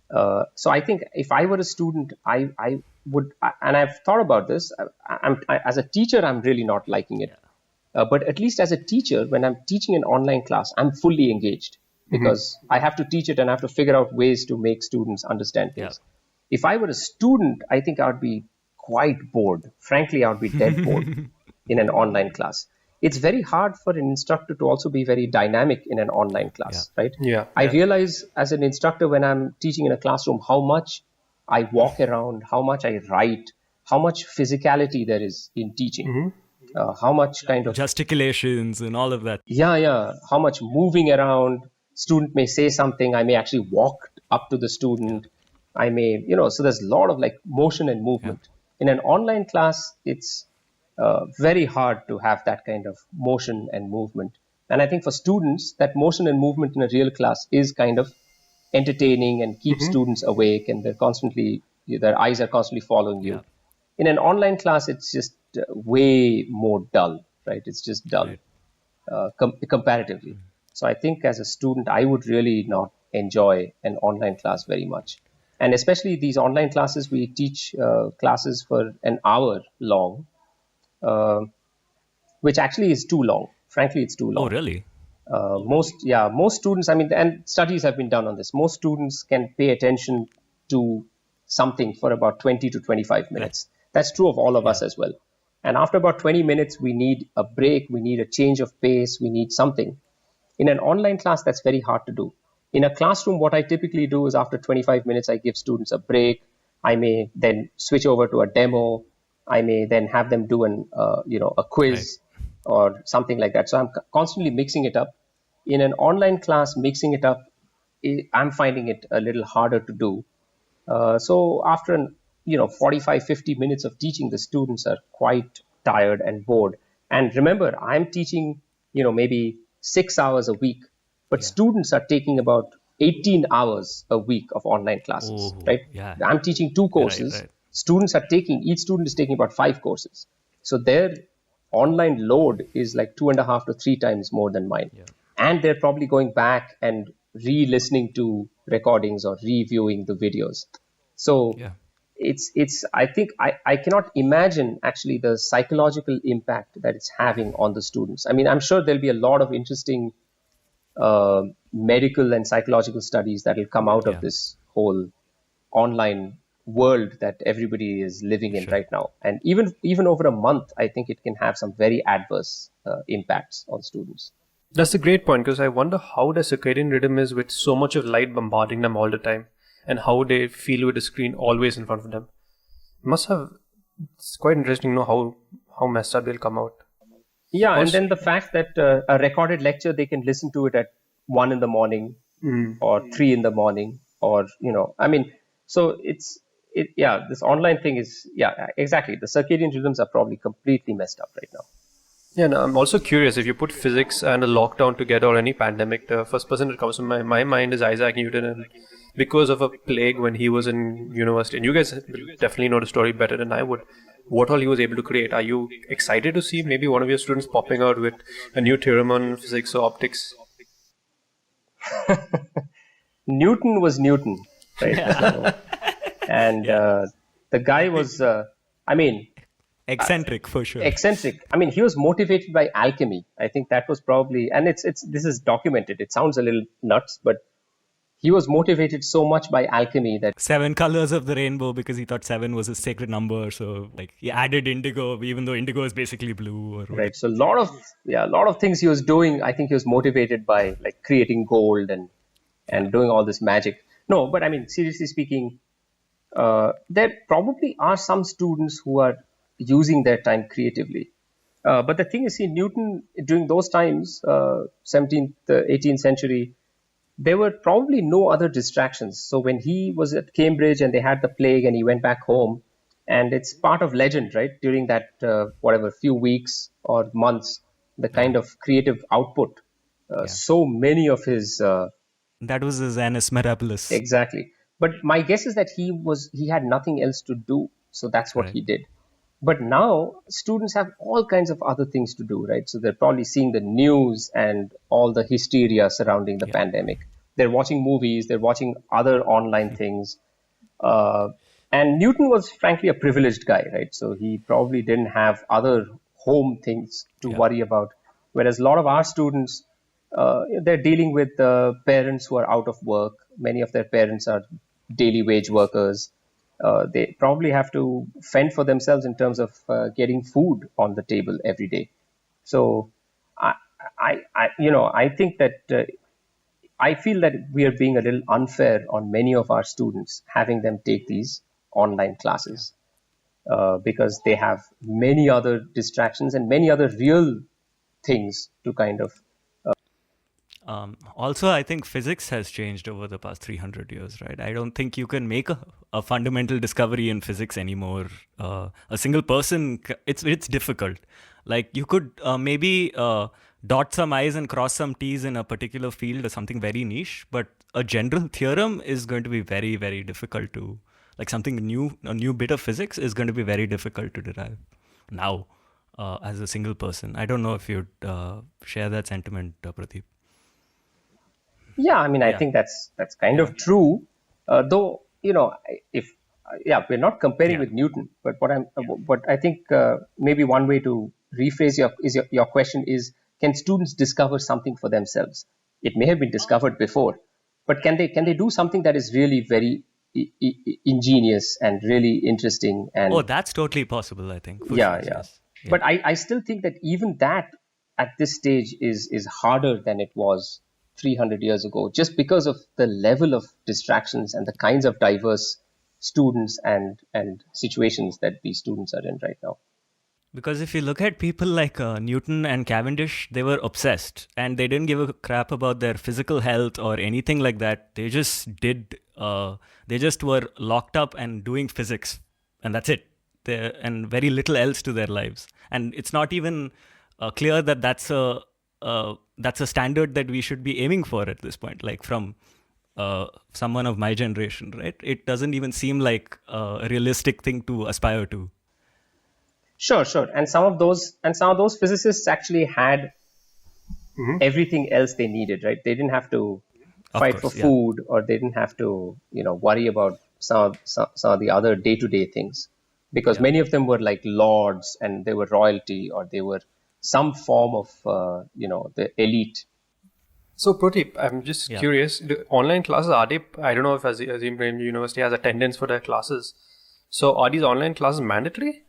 So I think if I were a student, I would, and I've thought about this, as a teacher, I'm really not liking it. But at least as a teacher, when I'm teaching an online class, I'm fully engaged because I have to teach it and I have to figure out ways to make students understand things. If I were a student, I think I would be quite bored. Frankly, I would be dead bored in an online class. It's very hard for an instructor to also be very dynamic in an online class, right? I realize as an instructor when I'm teaching in a classroom how much I walk around, how much I write, how much physicality there is in teaching. How much kind of gesticulations and all of that. How much moving around. Student may say something, I may actually walk up to the student. I may, so there's a lot of like motion and movement. In an online class, it's very hard to have that kind of motion and movement. And I think for students, that motion and movement in a real class is kind of entertaining and keeps students awake, and their eyes are constantly following you. In an online class, it's just way more dull, right? It's just dull comparatively. So I think as a student, I would really not enjoy an online class very much. And especially these online classes, we teach classes for an hour long, which actually is too long. Frankly, it's too long. Oh, really? Most students, and studies have been done on this. Most students can pay attention to something for about 20 to 25 minutes. That's true of all of us as well. And after about 20 minutes, we need a break. We need a change of pace. We need something. In an online class, that's very hard to do. In a classroom, what I typically do is after 25 minutes, I give students a break. I may then switch over to a demo. I may then have them do a quiz or something like that. So I'm constantly mixing it up. In an online class, mixing it up, I'm finding it a little harder to do. So after 45, 50 minutes of teaching, the students are quite tired and bored. And remember, I'm teaching, maybe 6 hours a week, but students are taking about 18 hours a week of online classes, Oh, right? yeah. I'm teaching 2 courses. Right. Each student is taking about 5 courses. So their online load is like 2.5 to 3 times more than mine. Yeah. And they're probably going back and re-listening to recordings or reviewing the videos. So Yeah. it's I think I cannot imagine actually the psychological impact that it's having on the students. I mean, I'm sure there'll be a lot of interesting medical and psychological studies that will come out Yeah. of this whole online world that everybody is living in Sure. right now. And even over a month, I think it can have some very adverse impacts on students. That's a great point, because I wonder how the circadian rhythm is with so much of light bombarding them all the time, and how they feel with the screen always in front of them. It's quite interesting to know how messed up they'll come out. Yeah, and Also- then the fact that a recorded lecture, they can listen to it at 1 in the morning or 3 in the morning, or, I mean, so this online thing is, yeah, exactly. The circadian rhythms are probably completely messed up right now. Yeah, and I'm also curious, if you put physics and a lockdown together or any pandemic, the first person that comes to my mind is Isaac Newton. And because of a plague when he was in university, and you guys will definitely know the story better than I would, what all he was able to create. Are you excited to see maybe one of your students popping out with a new theorem on physics or optics? Newton was Newton, right? So, and the guy was, Eccentric for sure. eccentric. I mean, he was motivated by alchemy. I think that was probably, and this is documented. It sounds a little nuts, but he was motivated so much by alchemy that 7 colors of the rainbow, because he thought 7 was a sacred number. So like he added indigo, even though indigo is basically blue. Or right. So a lot of things he was doing. I think he was motivated by like creating gold and doing all this magic. No, but I mean, seriously speaking, there probably are some students who are using their time creatively. But the thing is, see, Newton during those times, 17th, 18th century, there were probably no other distractions. So when he was at Cambridge and they had the plague and he went back home, and it's part of legend, right? During that few weeks or months, the kind of creative output. So many of his that was his Annus Mirabilis. exactly. But my guess is that he had nothing else to do, so that's what he did. But now students have all kinds of other things to do, right? So they're probably seeing the news and all the hysteria surrounding the pandemic. They're watching movies, they're watching other online things. And Newton was frankly a privileged guy, right? So he probably didn't have other home things to worry about. Whereas a lot of our students, they're dealing with parents who are out of work. Many of their parents are daily wage workers. They probably have to fend for themselves in terms of getting food on the table every day. So I think that I feel that we are being a little unfair on many of our students, having them take these online classes because they have many other distractions and many other real things to kind of. Also, I think physics has changed over the past 300 years, right? I don't think you can make a fundamental discovery in physics anymore. A single person, it's difficult. Like you could maybe dot some I's and cross some T's in a particular field or something very niche, but a general theorem is going to be very, very difficult to, like something new, a new bit of physics is going to be very difficult to derive now as a single person. I don't know if you'd share that sentiment, Pradeep. Yeah, I mean, I think that's kind of true. Though, we're not comparing with Newton, but what I think maybe one way to rephrase your question is, can students discover something for themselves? It may have been discovered before, but can they do something that is really very ingenious and really interesting? And that's totally possible, I think. Yeah. But I still think that even that at this stage is harder than it was 300 years ago, just because of the level of distractions and the kinds of diverse students and situations that these students are in right now. Because if you look at people like Newton and Cavendish, they were obsessed and they didn't give a crap about their physical health or anything like that. They just they just were locked up and doing physics, and that's it. And very little else to their lives. And it's not even clear that that's a standard that we should be aiming for at this point. Like from someone of my generation, right? It doesn't even seem like a realistic thing to aspire to. Sure. And some of those physicists actually had everything else they needed, right? They didn't have to Of fight for course, yeah. food, or they didn't have to, worry about some of the other day-to-day things, because many of them were like lords, and they were royalty, or they were some form of, the elite. So, Proteep, I'm just Yeah. curious. The online classes, are they? I don't know if Azim Premji University has attendance for their classes. So, are these online classes mandatory?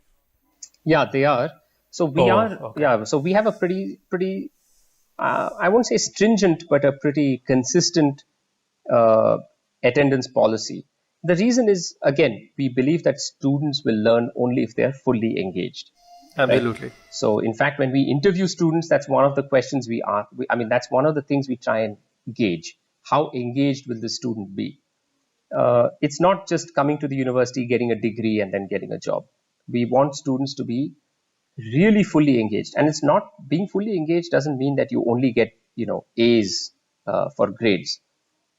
Yeah, they are. So we Oh, are. okay. Yeah. So we have a pretty. I won't say stringent, but a pretty consistent uh, attendance policy. The reason is, again, we believe that students will learn only if they are fully engaged. Right? Absolutely. So, in fact, when we interview students, that's one of the questions we ask. I mean, that's one of the things we try and gauge. How engaged will the student be? It's not just coming to the university, getting a degree, and then getting a job. We want students to be really fully engaged. And it's not, being fully engaged doesn't mean that you only get, A's for grades.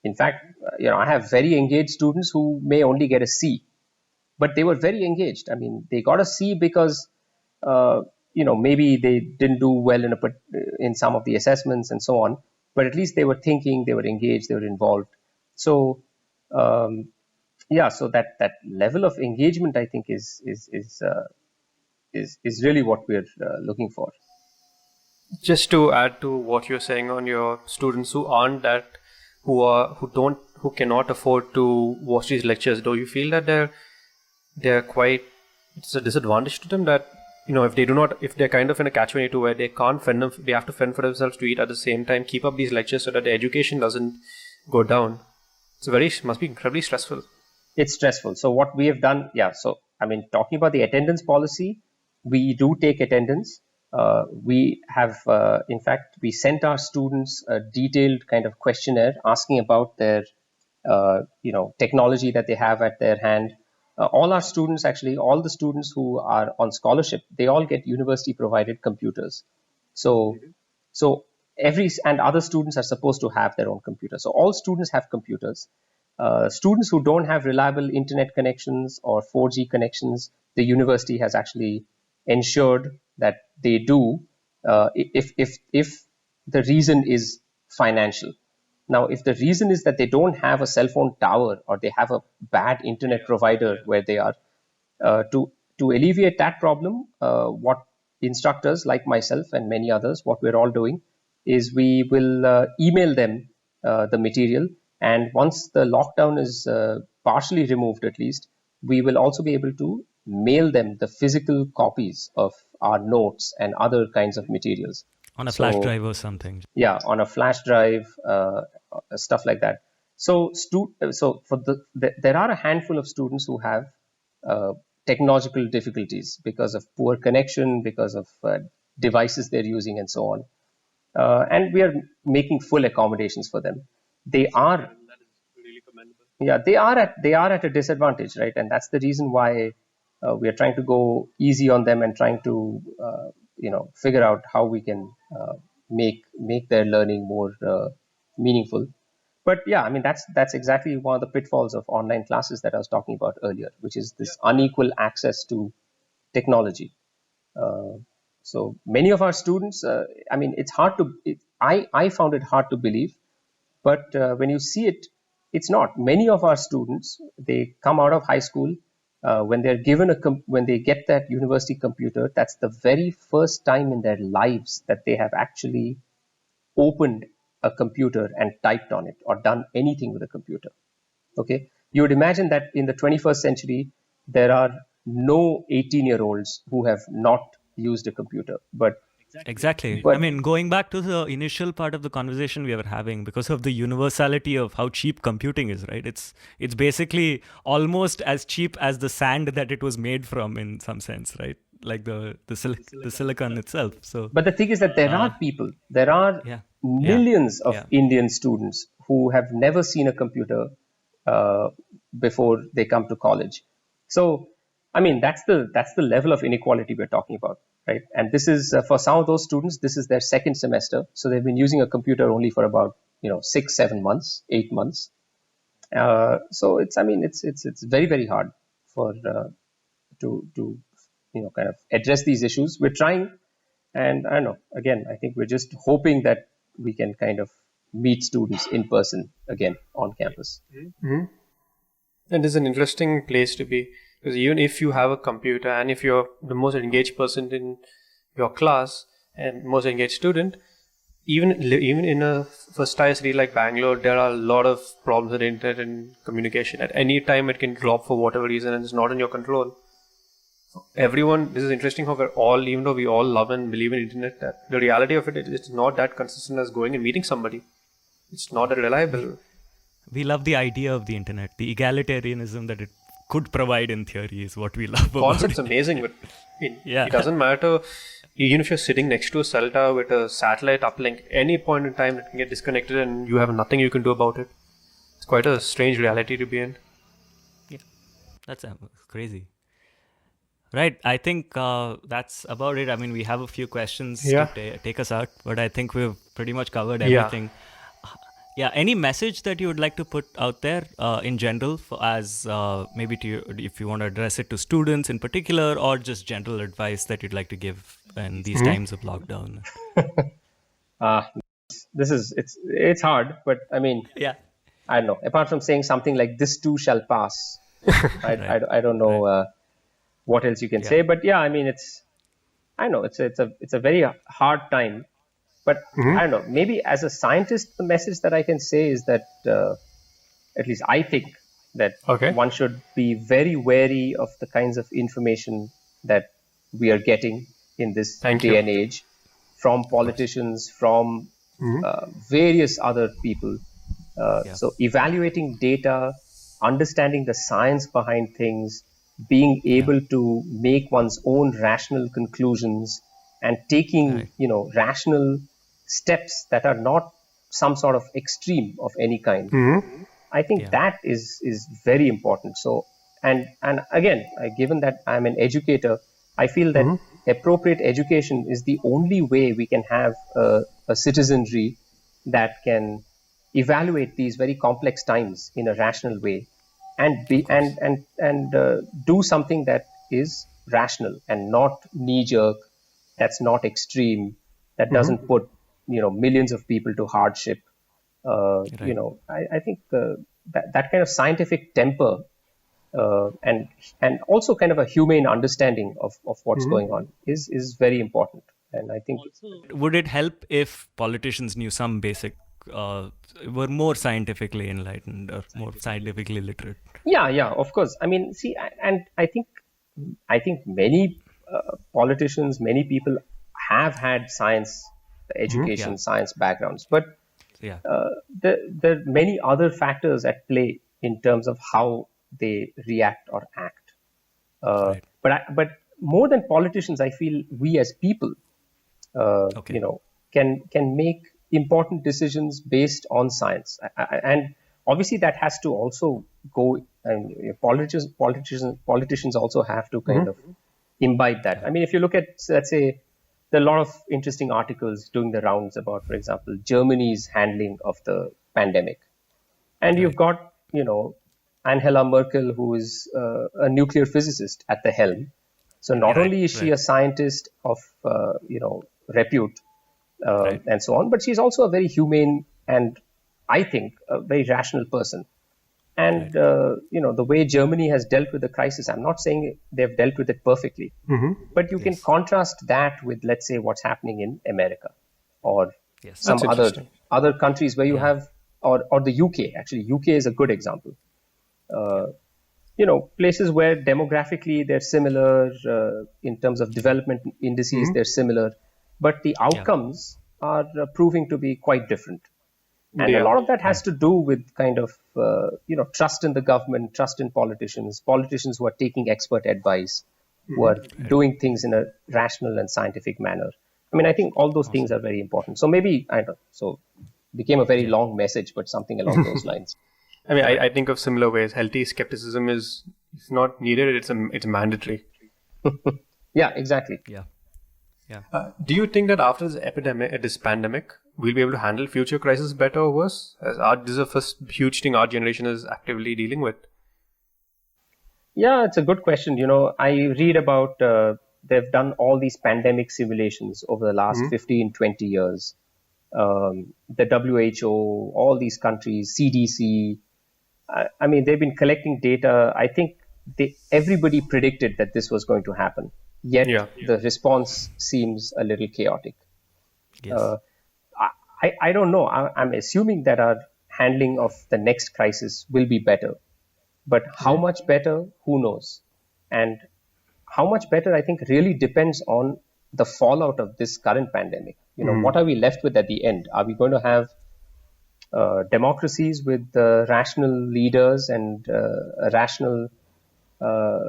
In fact, I have very engaged students who may only get a C, but they were very engaged. I mean, they got a C because, maybe they didn't do well in some of the assessments and so on, but at least they were thinking, they were engaged, they were involved. So, so that level of engagement, I think, is really what we're looking for. Just to add to what you're saying on your students who aren't that, who cannot afford to watch these lectures, do you feel that they're quite, it's a disadvantage to them that, if they're kind of in a catch-22 where they can't they have to fend for themselves to eat at the same time, keep up these lectures so that the education doesn't go down. Must be incredibly stressful. It's stressful. So what we have done, so I mean, talking about the attendance policy, we do take attendance. We have, in fact, we sent our students a detailed kind of questionnaire asking about their, technology that they have at their hand. All our students, actually, all the students who are on scholarship, they all get university provided computers. So and other students are supposed to have their own computer. So all students have computers. Students who don't have reliable internet connections or 4G connections, the university has actually ensured that they do, if the reason is financial. Now, if the reason is that they don't have a cell phone tower, or they have a bad internet provider where they are, to alleviate that problem, what instructors like myself and many others, what we're all doing is we will email them the material, and once the lockdown is partially removed, at least, we will also be able to mail them the physical copies of our notes and other kinds of materials On a flash drive or something. Yeah, on a flash drive, stuff like that. So there are a handful of students who have technological difficulties because of poor connection, because of devices they're using, and so on. And we are making full accommodations for them. They are they are at a disadvantage, right? And that's the reason why we are trying to go easy on them and trying to figure out how we can make their learning more meaningful. But yeah, I mean, that's exactly one of the pitfalls of online classes that I was talking about earlier, which is this unequal access to technology. So many of our students, I mean, I found it hard to believe, but when you see it, it's not. Many of our students, they come out of high school, when they're given when they get that university computer, that's the very first time in their lives that they have actually opened a computer and typed on it or done anything with a computer. Okay, you would imagine that in the 21st century, there are no 18-year-olds who have not used a computer. But Exactly. I mean, going back to the initial part of the conversation we were having, because of the universality of how cheap computing is, right? It's basically almost as cheap as the sand that it was made from, in some sense, right? Like the silicon itself. So, but the thing is that there are millions of Indian students who have never seen a computer before they come to college. So, I mean, that's the level of inequality we're talking about, right? And this is for some of those students, this is their second semester, so they've been using a computer only for about 6, 7 months, 8 months. So it's very, very hard for to kind of address these issues. We're trying, and I don't know. Again, I think we're just hoping that we can kind of meet students in person again on campus. And this is an interesting place to be, because even if you have a computer and if you're the most engaged person in your class and most engaged student, even in a first-tier city like Bangalore, there are a lot of problems with internet and communication. At any time, it can drop for whatever reason, and it's not in your control. Everyone, this is interesting how we're all, even though we all love and believe in internet, that the reality of it is it's not that consistent as going and meeting somebody. It's not that reliable. We love the idea of the internet. The egalitarianism that it could provide in theory is what we love about Concept's it. amazing, but Yeah. it doesn't matter. Even if you're sitting next to a cell tower with a satellite uplink, any point in time it can get disconnected and you have nothing you can do about it. It's quite a strange reality to be in. Yeah, that's crazy. Right, I think that's about it. I mean, we have a few questions to take us out, but I think we've pretty much covered everything. Yeah, any message that you would like to put out there in general, as maybe if you want to address it to students in particular, or just general advice that you'd like to give in these times of lockdown? It's hard, but I mean, Yeah, I don't know. Apart from saying something like "this too shall pass," I don't know what else you can say. But yeah, I mean, it's a very hard time. But I don't know. Maybe as a scientist, the message that I can say is that at least I think that one should be very wary of the kinds of information that we are getting in this day and age from politicians, from various other people. So evaluating data, understanding the science behind things, being able to make one's own rational conclusions, and taking rational steps that are not some sort of extreme of any kind. I think that is very important. So and again, given that I'm an educator, I feel that appropriate education is the only way we can have a citizenry that can evaluate these very complex times in a rational way and be and do something that is rational and not knee-jerk, that's not extreme, that doesn't put millions of people to hardship. I think that kind of scientific temper and also kind of a humane understanding of what's going on is very important. And I think would it help if politicians knew some basic were more scientifically enlightened or more scientifically literate? Yeah, of course. I mean, see, and I think many politicians, many people have had science education, science backgrounds, but there are many other factors at play in terms of how they react or act. But more than politicians, I feel we as people, can make important decisions based on science, and obviously that has to also go. And politicians also have to kind of imbibe that. I mean, if you look at, let's say, there are a lot of interesting articles doing the rounds about, for example, Germany's handling of the pandemic, and you've got Angela Merkel, who is a nuclear physicist at the helm. So not only is she a scientist of repute and so on, but she's also a very humane and I think a very rational person. And the way Germany has dealt with the crisis, I'm not saying they've dealt with it perfectly, but you can contrast that with, let's say, what's happening in America or some other countries where you have, or the UK. Actually, UK is a good example. Places where demographically they're similar, in terms of development indices, they're similar, but the outcomes are proving to be quite different. And a lot of that has to do with kind of, trust in the government, trust in politicians who are taking expert advice, who are doing things in a rational and scientific manner. I mean, I think all those things are very important. So maybe, I don't know, so became a very long message, but something along those lines. I mean, I think of similar ways. Healthy skepticism is not needed, it's mandatory. Yeah, exactly. Yeah. Do you think that after this pandemic, we'll be able to handle future crises better or worse? This is the first huge thing our generation is actively dealing with. Yeah, it's a good question. I read about they've done all these pandemic simulations over the last 15, 20 years. The WHO, all these countries, CDC. I mean, they've been collecting data. I think everybody predicted that this was going to happen. Yet the response seems a little chaotic. Yes. I don't know. I'm assuming that our handling of the next crisis will be better. But how much better, who knows? And how much better, I think, really depends on the fallout of this current pandemic. What are we left with at the end? Are we going to have democracies with rational leaders and a rational,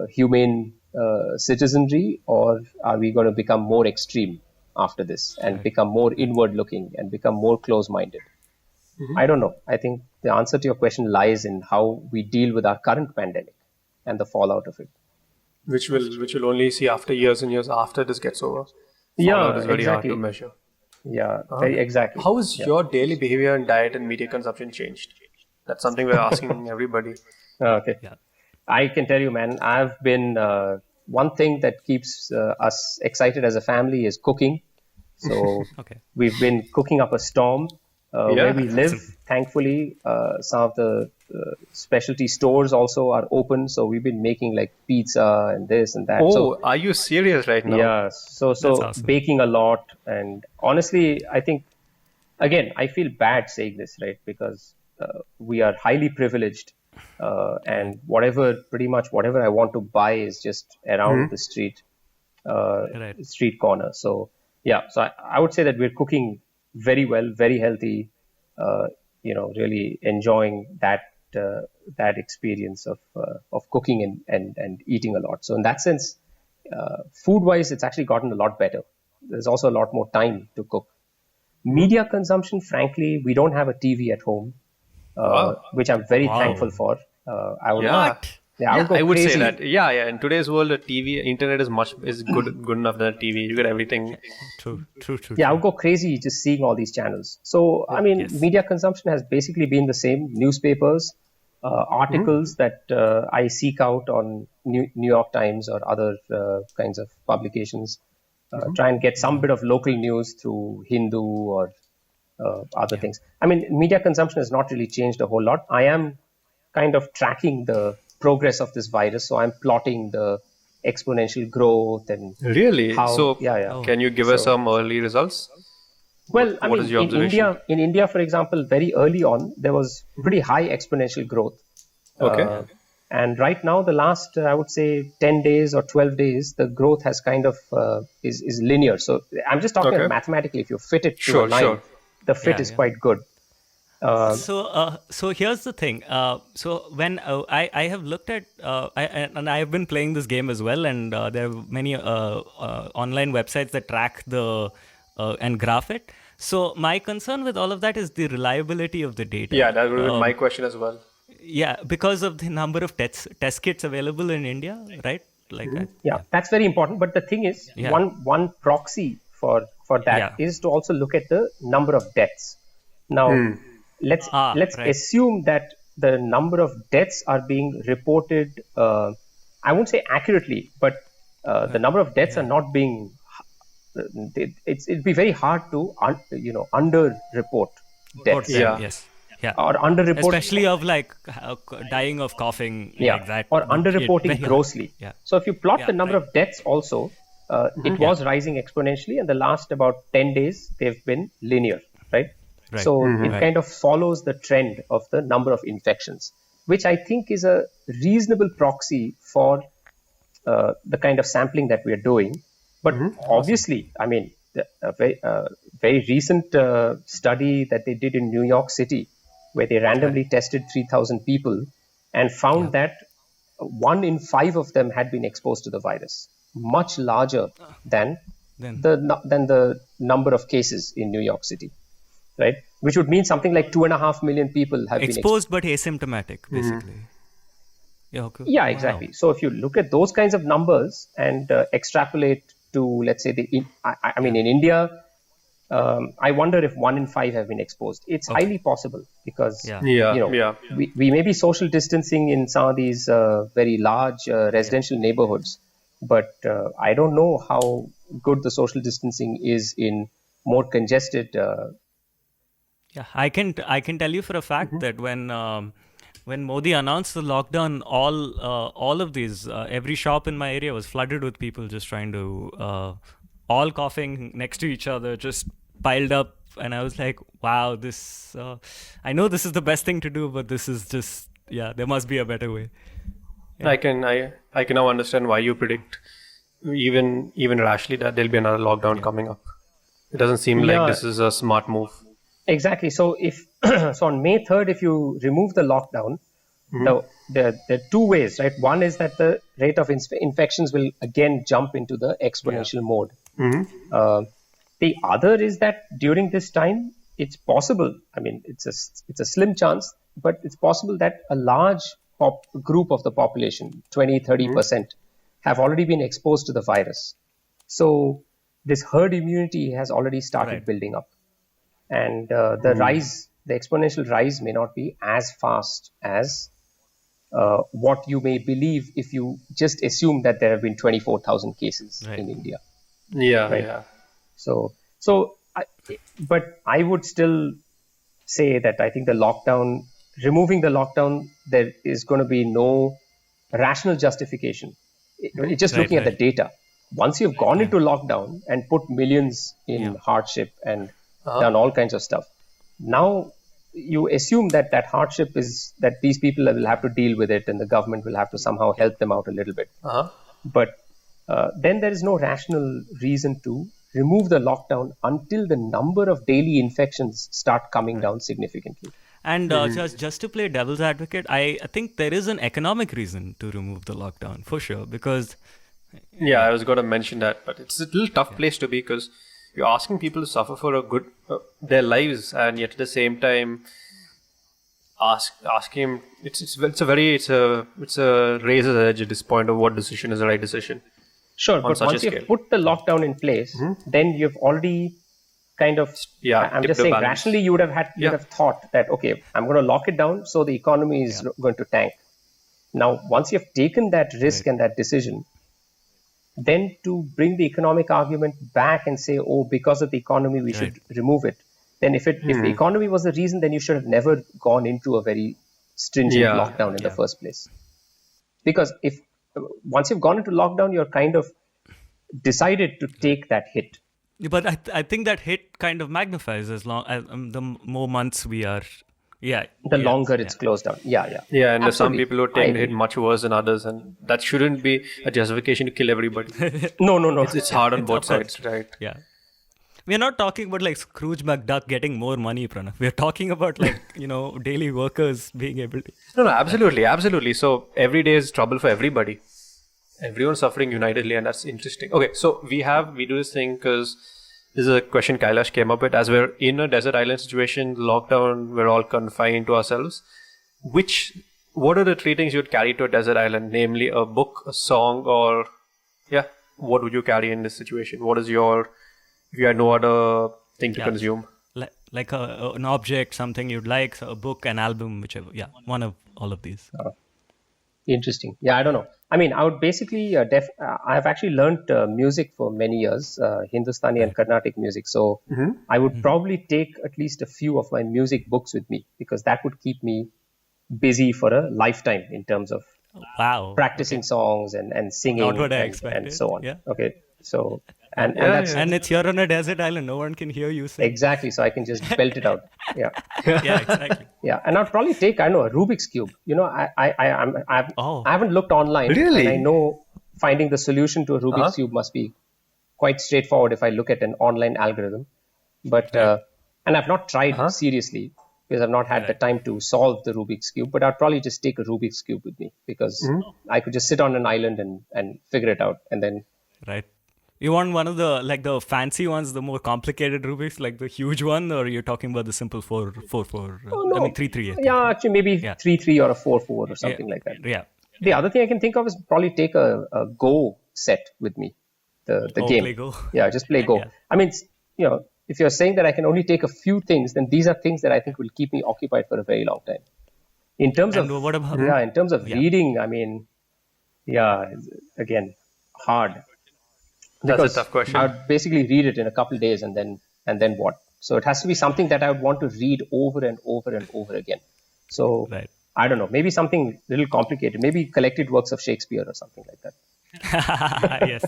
humane citizenry? Or are we going to become more extreme after this and become more inward-looking and become more close-minded? I don't know. I think the answer to your question lies in how we deal with our current pandemic and the fallout of it. Which will only see after years and years after this gets over. Fallout is very hard to measure. Yeah, very exactly. How has your daily behavior in diet and media consumption changed? That's something we're asking everybody. Okay. Yeah. I can tell you, man, I've been, one thing that keeps us excited as a family is cooking. So we've been cooking up a storm. Where we live, thankfully, some of the specialty stores also are open. So we've been making like pizza and this and that. Oh, are you serious right now? Yeah. So awesome. Baking a lot. And honestly, I think, again, I feel bad saying this, right? Because we are highly privileged. And pretty much whatever I want to buy is just around the street corner. So, so I would say that we're cooking very well, very healthy, really enjoying that experience of cooking and eating a lot. So in that sense, food-wise, it's actually gotten a lot better. There's also a lot more time to cook. Media consumption, frankly, we don't have a TV at home, which I'm very thankful for. I would say that. Yeah. In today's world, internet is good enough than a TV. You get everything. True. Yeah, I would go crazy just seeing all these channels. So, media consumption has basically been the same. Newspapers, articles that I seek out on New York Times or other kinds of publications. Try and get some bit of local news through Hindu or other things. Media consumption has not really changed a whole lot. I am kind of tracking the progress of this virus. So I'm plotting the exponential growth and really. Can you give us some early results? Well, in India, for example, very early on there was pretty high exponential growth. Okay. And right now, the last I would say 10 days or 12 days, the growth has kind of is linear. So I'm just talking mathematically. If you fit it to a line, the fit is quite good. So here's the thing. So when I have looked at, and I have been playing this game as well, and there are many online websites that track and graph it. So my concern with all of that is the reliability of the data. Yeah, that would be my question as well. Yeah, because of the number of test kits available in India, right? Yeah, that's very important. But the thing is, one proxy for that is to also look at the number of deaths. Now. Let's assume that the number of deaths are being reported, I won't say accurately, but the number of deaths are not being, it'd be very hard to, under-report deaths. Or under-report. Especially of dying of coughing. Or under-reporting grossly. So if you plot the number of deaths also, it was rising exponentially, and the last about 10 days, they've been linear, right? Right. So it kind of follows the trend of the number of infections, which I think is a reasonable proxy for the kind of sampling that we are doing. But obviously, a very recent study that they did in New York City, where they randomly tested 3,000 people and found that 1 in 5 of them had been exposed to the virus, much larger than the number of cases in New York City. Right, which would mean something like 2.5 million people have been exposed but asymptomatic, basically. Yeah, exactly. Wow. So if you look at those kinds of numbers and extrapolate to, let's say, in India, I wonder if 1 in 5 have been exposed. It's highly possible because we may be social distancing in some of these very large residential neighborhoods, but I don't know how good the social distancing is in more congested. Yeah, I can tell you for a fact that when Modi announced the lockdown, all of these every shop in my area was flooded with people just trying to all coughing next to each other, just piled up, and I was like, wow, this I know this is the best thing to do, but this is just there must be a better way. Yeah. I can now understand why you predict even rashly that there'll be another lockdown coming up. It doesn't seem like this is a smart move. Exactly. So if so on May 3rd, if you remove the lockdown, there are two ways, right? One is that the rate of infections will again jump into the exponential mode. The other is that during this time, it's possible. I mean, it's a slim chance, but it's possible that a large group of the population, 20-30%, have already been exposed to the virus. So this herd immunity has already started building up. And the exponential rise may not be as fast as what you may believe if you just assume that there have been 24,000 cases in India. But I would still say that I think removing the lockdown, there is going to be no rational justification. Just looking at the data, once you've gone into lockdown and put millions in hardship and done all kinds of stuff, now you assume that hardship is that these people will have to deal with it and the government will have to somehow help them out a little bit. But then there is no rational reason to remove the lockdown until the number of daily infections start coming down significantly. And just to play devil's advocate, I think there is an economic reason to remove the lockdown for sure, because I was going to mention that, but it's a little tough place to be because you're asking people to suffer for their lives, and yet at the same time ask him. It's a razor's edge at this point of what decision is the right decision. Sure, but once you've put the lockdown in place, then you've already kind of, I'm just saying, rationally you would have thought that, okay, I'm going to lock it down so the economy is going to tank. Now, once you've taken that risk and that decision, then to bring the economic argument back and say, oh, because of the economy, we should remove it. Then if the economy was the reason, then you should have never gone into a very stringent lockdown in the first place. Because once you've gone into lockdown, you're kind of decided to take that hit. But I think that hit kind of magnifies as long as the more months we are. The longer it's closed down. And there's some people who take the hit much worse than others, and that shouldn't be a justification to kill everybody. No. It's hard on both sides, right? Yeah. We're not talking about like Scrooge McDuck getting more money, Pranav. We're talking about daily workers being able to. No, absolutely. So every day is trouble for everybody. Everyone's suffering unitedly, and that's interesting. Okay, so we do this thing because this is a question Kailash came up with. As we're in a desert island situation, lockdown, we're all confined to ourselves. What are the three things you'd carry to a desert island? Namely, a book, a song, or what would you carry in this situation? What is if you had no other thing to consume? Like an object, something you'd like, so a book, an album, whichever. Yeah, one of all of these. Interesting. Yeah, I don't know. I mean, I would basically, I've actually learned music for many years, Hindustani and Carnatic music. So I would probably take at least a few of my music books with me, because that would keep me busy for a lifetime in terms of practicing songs and singing and so on. Yeah. Okay. So, and it's here on a desert island. No one can hear you sing. Exactly. So I can just belt it out. Yeah. Exactly. Yeah. And I'd probably take, a Rubik's Cube. I haven't looked online. Really? And I know finding the solution to a Rubik's Cube must be quite straightforward if I look at an online algorithm. But, and I've not tried seriously because I've not had the time to solve the Rubik's Cube. But I'd probably just take a Rubik's Cube with me because I could just sit on an island and figure it out and then. Right. You want one of the fancy ones, the more complicated Rubik's, like the huge one, or you're talking about the simple 4-4? No. I mean 3-3. Yeah, actually maybe 3-3 or a 4-4 or something like that. Yeah. The other thing I can think of is probably take a Go set with me, the game. Play Go. Yeah, just play Go. Yeah. I mean, if you're saying that I can only take a few things, then these are things that I think will keep me occupied for a very long time. In terms And of what about in terms of reading, I mean, again, hard. That's a tough question. I would basically read it in a couple of days and then what? So it has to be something that I would want to read over and over and over again. So Right. I don't know, maybe something a little complicated, maybe collected works of Shakespeare or something like that. Yes.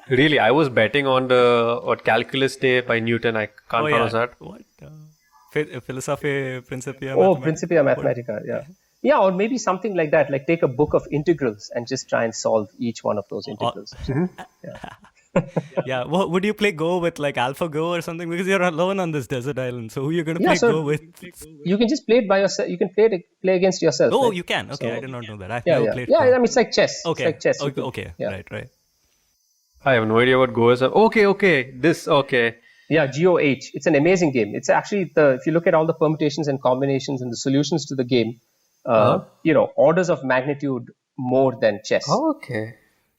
Really, I was betting on the Calculus Day by Newton. I can't pronounce that. What? Philosophy Principia. Oh, Principia Mathematica, yeah. Yeah, or maybe something like that, like take a book of integrals and just try and solve each one of those integrals. Yeah. Well, would you play Go with like AlphaGo or something? Because you're alone on this desert island. So who are you going to play Go with? You can just play it by yourself. You can play against yourself. Oh, right? you can. Okay, I did not know that. I've Yeah, never yeah. played Yeah, Go. I mean, it's like chess. Okay. It's like chess. Okay. Yeah. Right. I have no idea what Go is. Okay. Okay. Yeah, GOH. It's an amazing game. It's actually if you look at all the permutations and combinations and the solutions to the game, orders of magnitude more than chess. Oh, okay.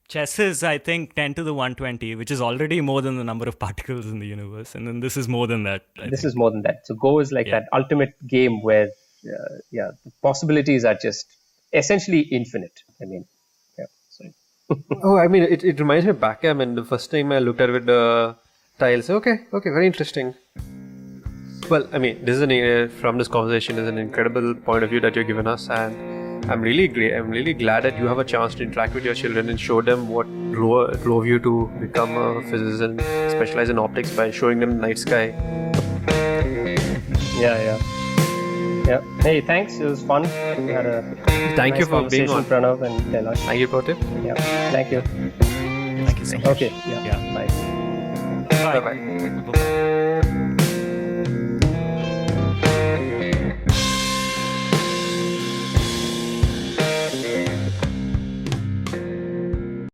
Chess is, I think, 10 to the 120, which is already more than the number of particles in the universe. And then this is more than that. This is more than that. So Go is like that ultimate game where, the possibilities are just essentially infinite. I mean, yeah. So. Oh, I mean, it reminds me of backgammon. The first time I looked at it with the tiles. Okay, very interesting. Well, I mean, this is from this conversation is an incredible point of view that you've given us, and I'm really glad that you have a chance to interact with your children and show them what drove you to become a physicist and specialize in optics by showing them the night sky. Yeah. Hey, thanks. It was fun. We had a Thank you for being on, Pranav and Kailash. Thank you, Proteep. Yeah, thank you. Thank you so much. Okay. Yeah. Bye. Bye.